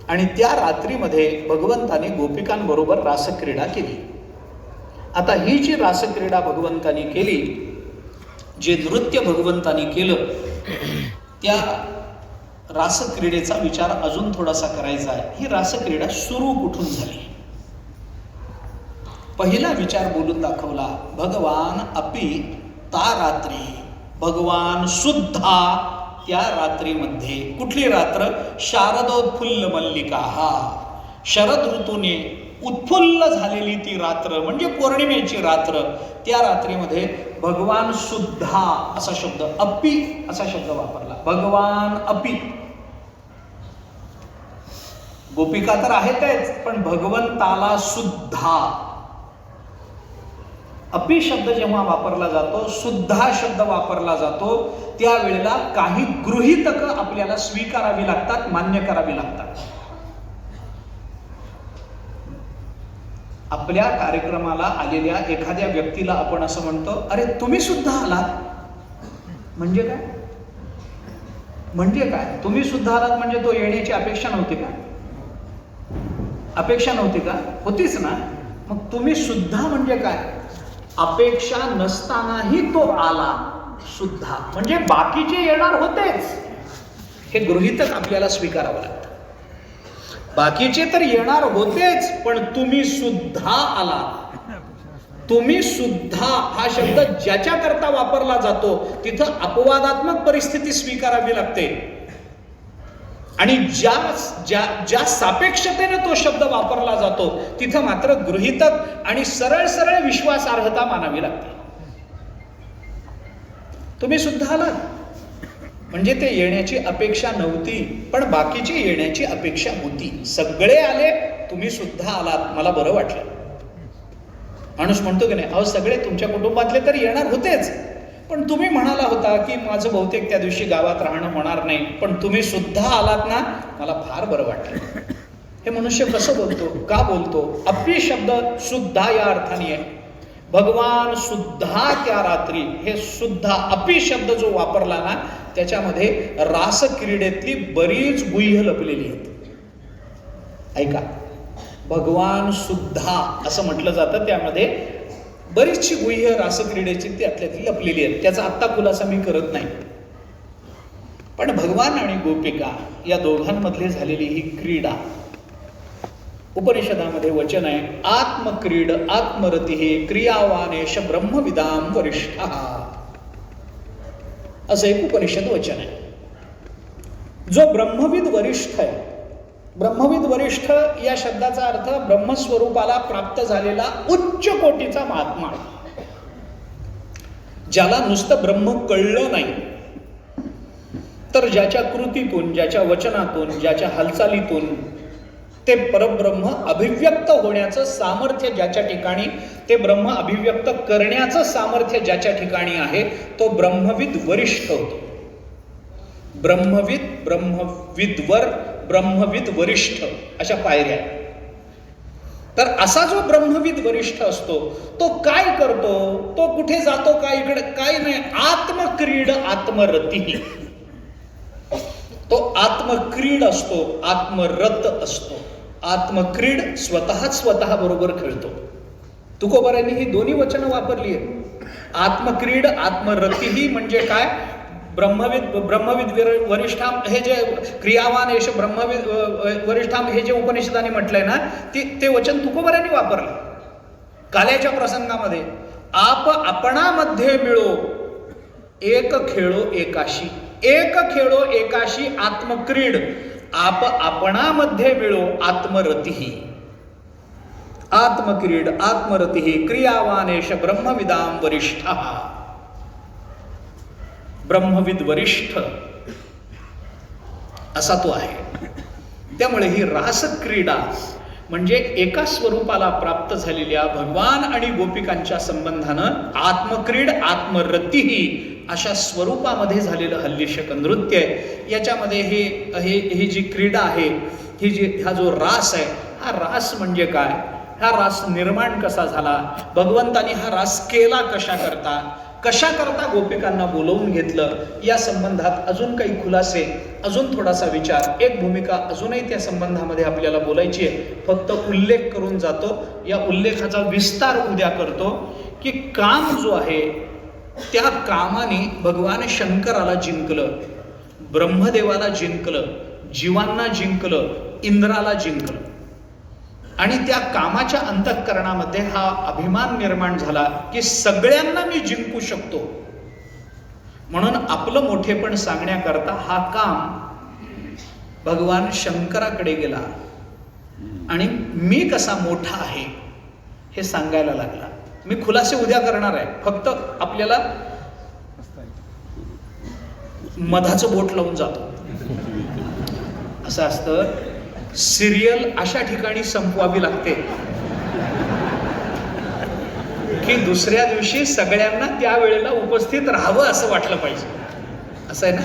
आणि त्या रात्रीमध्ये भगवंतानी गोपिकांबरोबर रासक्रीडा केली. आता ही जी रासक्रीडा भगवंतानी केली, जे नृत्य भगवंतानी केलं, त्या रासक्रीडेचा विचार अजून थोडासा करायचा आहे. ही रासक्रीडा सुरू कुठून झाली? पहिला विचार बोलून दाखवला, भगवान अपि ता रात्री, भगवान सुद्धा त्या रात्रीमध्ये. कुठली रात्र? शारदोत्फुल्ल मल्लिका, शरद ऋतूने उत्फुल्ल झालेली ती रात्र, म्हणजे पौर्णिमेची रात्र. त्या रात्रीमध्ये भगवान सुद्धा असा शब्द, अपि असा शब्द वापरला. भगवान अपि, गोपिका तर आहेतच, पण भगवंताला सुद्धा. अपि शब्द जेव्हा वापरला जातो, सुद्धा शब्द वापरला जातो, त्यावेळेला काही गृहीतकं आपल्याला स्वीकारावी लागतात, मान्य करावी लागतात. आपल्या कार्यक्रमाला आलेल्या एखाद्या व्यक्तीला आपण असं म्हणतो, अरे तुम्ही सुद्धा आलात. म्हणजे काय? म्हणजे काय? तुम्ही सुद्धा आलात म्हणजे तो येण्याची अपेक्षा नव्हती का? अपेक्षा नव्हती का? होतीच ना. मग तुम्ही सुद्धा म्हणजे काय? अपेक्षा नसतानाही तो आला सुद्धा, म्हणजे बाकीचे येणार होतेच. हे गृहीतक आपल्याला स्वीकारावं लागतं. बाकीचे तर येणार होतेच, पण तुम्ही सुद्धा आला. तुम्ही सुद्धा हा शब्द ज्याच्याकरता वापरला जातो तिथं अपवादात्मक परिस्थिती स्वीकारावी लागते. आणि ज्या सापेक्षतेने तो शब्द वापरला जातो तिथं मात्र गृहीतक आणि सरळ सरळ विश्वासार्हता मानावी लागते. तुम्ही सुद्धा आलात म्हणजे ते येण्याची अपेक्षा नव्हती, पण बाकीची येण्याची अपेक्षा होती. सगळे आले, तुम्ही सुद्धा आलात, मला बरं वाटलं. माणूस म्हणतो की नाही, अहो सगळे तुमच्या कुटुंबातले तर येणार होतेच, पण तुम्ही म्हणाला होता की माझं बहुतेक त्या दिवशी गावात राहणं होणार नाही, पण तुम्ही सुद्धा आलात ना, मला फार बरं वाटलं. हे मनुष्य कसं बोलतो, का बोलतो? अपि शब्द सुद्धा या अर्थाने आहे. भगवान सुद्धा त्या रात्री, हे सुद्धा अपि शब्द जो वापरला ना, त्याच्यामध्ये रासक्रीडेतली बरीच गुह्य लपलेली आहेत. ऐका, भगवान सुद्धा असं म्हटलं जातं, त्यामध्ये बरीचशी गुह्य रासक्रीडेची त्यातली लपलेली आहेत. त्याचा आत्ता खुलासा मी करत नाही. पण भगवान आणि गोपिका या दोघांमधली झालेली ही क्रीडा, उपनिषदामध्ये वचन आहे, आत्मक्रीड आत्मरती क्रियावानेश ब्रह्मविदाम वरिष्ठ, असं एक उपनिषद वचन आहे. जो ब्रह्मविद वरिष्ठ आहे, ब्रह्मविद वरिष्ठ या शब्दाचा अर्थ ब्रह्मस्वरूपाला प्राप्त झालेला उच्च कोटीचा महात्मा, ज्याला नुसतं ब्रह्म कळलं नाही, तर ज्याच्या कृतीतून, ज्याच्या वचनातून, ज्याच्या हालचालीतून ते परब्रह्म अभिव्यक्त होण्याचं सामर्थ्य ज्याच्या ठिकाणी, ते ब्रह्म अभिव्यक्त करण्याचं सामर्थ्य ज्याच्या ठिकाणी आहे, तो ब्रह्मविद वरिष्ठ होतो. ब्रह्मविद, ब्रह्मविदवर, ब्रह्मविद वरिष्ठ अशा पायऱ्या. तर असा जो ब्रह्मविद वरिष्ठ असतो तो काय करतो, तो कुठे जातो, काय इकडे काय नाही, आत्मक्रीड आत्मरती. तो आत्मक्रीड असतो, आत्मरत असतो. आत्मक्रीड स्वतः बरोबर खेळतो. तुकोबारांनी ही दोन्ही वचनं वापरली आहेत. आत्मक्रीड आत्मरतीही म्हणजे काय, ब्रह्मविद वरिष्ठाम हे जे क्रियावान यश ब्रह्मविद वरिष्ठाम हे जे उपनिषदाने म्हटलंय ना, ते वचन तुकोबारांनी वापरलं काल्याच्या प्रसंगामध्ये. आप आपणामध्ये मिळो एक खेळो एकाशी, एक खेळो एकाशी आत्मक्रीड, आप आपणामध्ये मिळो आत्मरतीही. आत्मक्रीड आत्मरतीही क्रियावानेश ब्रह्मविदाम वरिष्ठः. ब्रह्मविद वरिष्ठ असा तो आहे. त्यामुळे ही रासक्रीडा म्हणजे एका स्वरूपाला प्राप्त झालेल्या भगवान आणि गोपिकांच्या संबंधानं आत्मक्रीड आत्मरतीही अशा स्वरूपामध्ये झालेलं हल्लीशक नृत्य आहे. याच्यामध्ये ही जी क्रीडा आहे, हा जो रास आहे, हा रास म्हणजे काय, हा रास निर्माण कसा झाला, भगवंतानी हा रास केला कशा करता गोपिकांना बोलवून घेतलं, या संबंधात अजून काही खुलासे, अजून थोडासा विचार, एक भूमिका अजूनही त्या संबंधामध्ये आपल्याला बोलायची आहे. फक्त उल्लेख करून जातो. या उल्लेखाचा विस्तार उद्या करतो की काम जो आहे त्या कामाने भगवान शंकराला जिंकलं, ब्रह्मदेवाला जिंकलं, जीवांना जिंकलं, इंद्राला जिंकलं. आणि त्या कामाच्या अंतःकरणामध्ये हा अभिमान निर्माण झाला की सगळ्यांना मी जिंकू शकतो. म्हणून आपलं मोठेपण सांगण्याकरता हा काम भगवान शंकराकडे गेला आणि मी कसा मोठा आहे हे सांगायला लागला. मी खुलासे उद्या करणार आहे, फक्त आपल्याला मधाचं बोट लावून जातो. असं असतं, सिरियल अशा ठिकाणी संपवावी लागते की दुसऱ्या दिवशी सगळ्यांना त्या वेळेला उपस्थित राहावं असं वाटलं पाहिजे. असं आहे ना.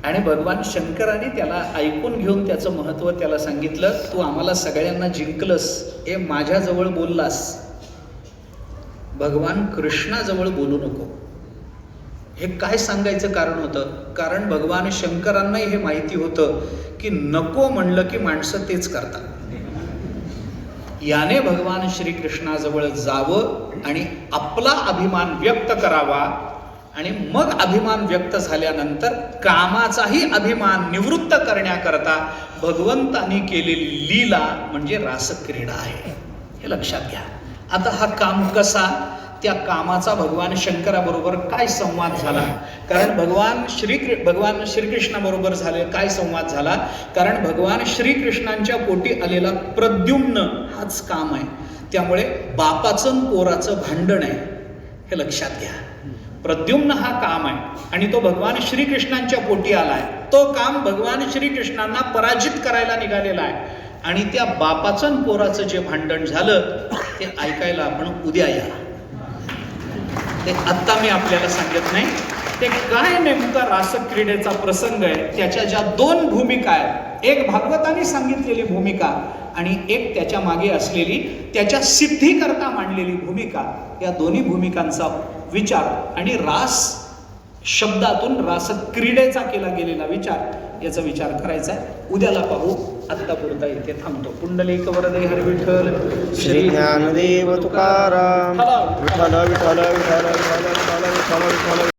आणि भगवान शंकराने त्याला ऐकून घेऊन त्याचं महत्व त्याला सांगितलं. तू आम्हाला सगळ्यांना जिंकलंस, हे माझ्याजवळ बोललास, भगवान कृष्णाजवळ बोलू नको. हे काय सांगायचं कारण होतं, कारण भगवान शंकरांनाही हे माहिती होतं की नको म्हणलं की माणसं तेच करतात. याने भगवान श्रीकृष्णाजवळ जावं आणि आपला अभिमान व्यक्त करावा, आणि मग अभिमान व्यक्त झाल्यानंतर कामाचाही अभिमान निवृत्त करण्याकरता भगवंतानी केलेली लीला म्हणजे रासक्रीडा आहे. हे लक्षात घ्या. आता हा काम कसा, त्या कामाचा भगवान शंकराबरोबर काय संवाद झाला, कारण भगवान श्रीकृष्णाबरोबर झाले काय संवाद झाला, कारण भगवान श्रीकृष्णांच्या पोटी आलेला प्रद्युम्न हाच काम आहे. त्यामुळे बापाचं पोराचं भांडण आहे, हे लक्षात घ्या. प्रद्युम्न हा काम आहे आणि तो भगवान श्रीकृष्णांच्या पोटी आलाय. तो काम भगवान श्रीकृष्णांना पराजित करायला निघालेला आहे. आणि त्या बापाचं पोराचं जे भांडण झालं ते ऐकायला आपण उद्या या. ते आत्ता मी आपल्याला सांगत नाही. ते काय नेमका रासक्रीडेचा प्रसंग आहे, त्याच्या ज्या दोन भूमिका आहेत, एक भागवताने सांगितलेली भूमिका आणि एक त्याच्या मागे असलेली त्याच्या सिद्धीकरता मांडलेली भूमिका, या दोन्ही भूमिकांचा विचार आणि रास शब्दातून रासक्रीडेचा केला गेलेला विचार, याचा विचार करायचा आहे. उद्याला पाहू. आत्ता पुरता इथे थांबतो. पुंडलिक वरदे हर विठ्ठल श्री ज्ञानदेव तुकाराम. विठ्ठल विठ्ठल विठ्ठल विठ्ठल विठ्ठल विठ्ठल विठ्ठल.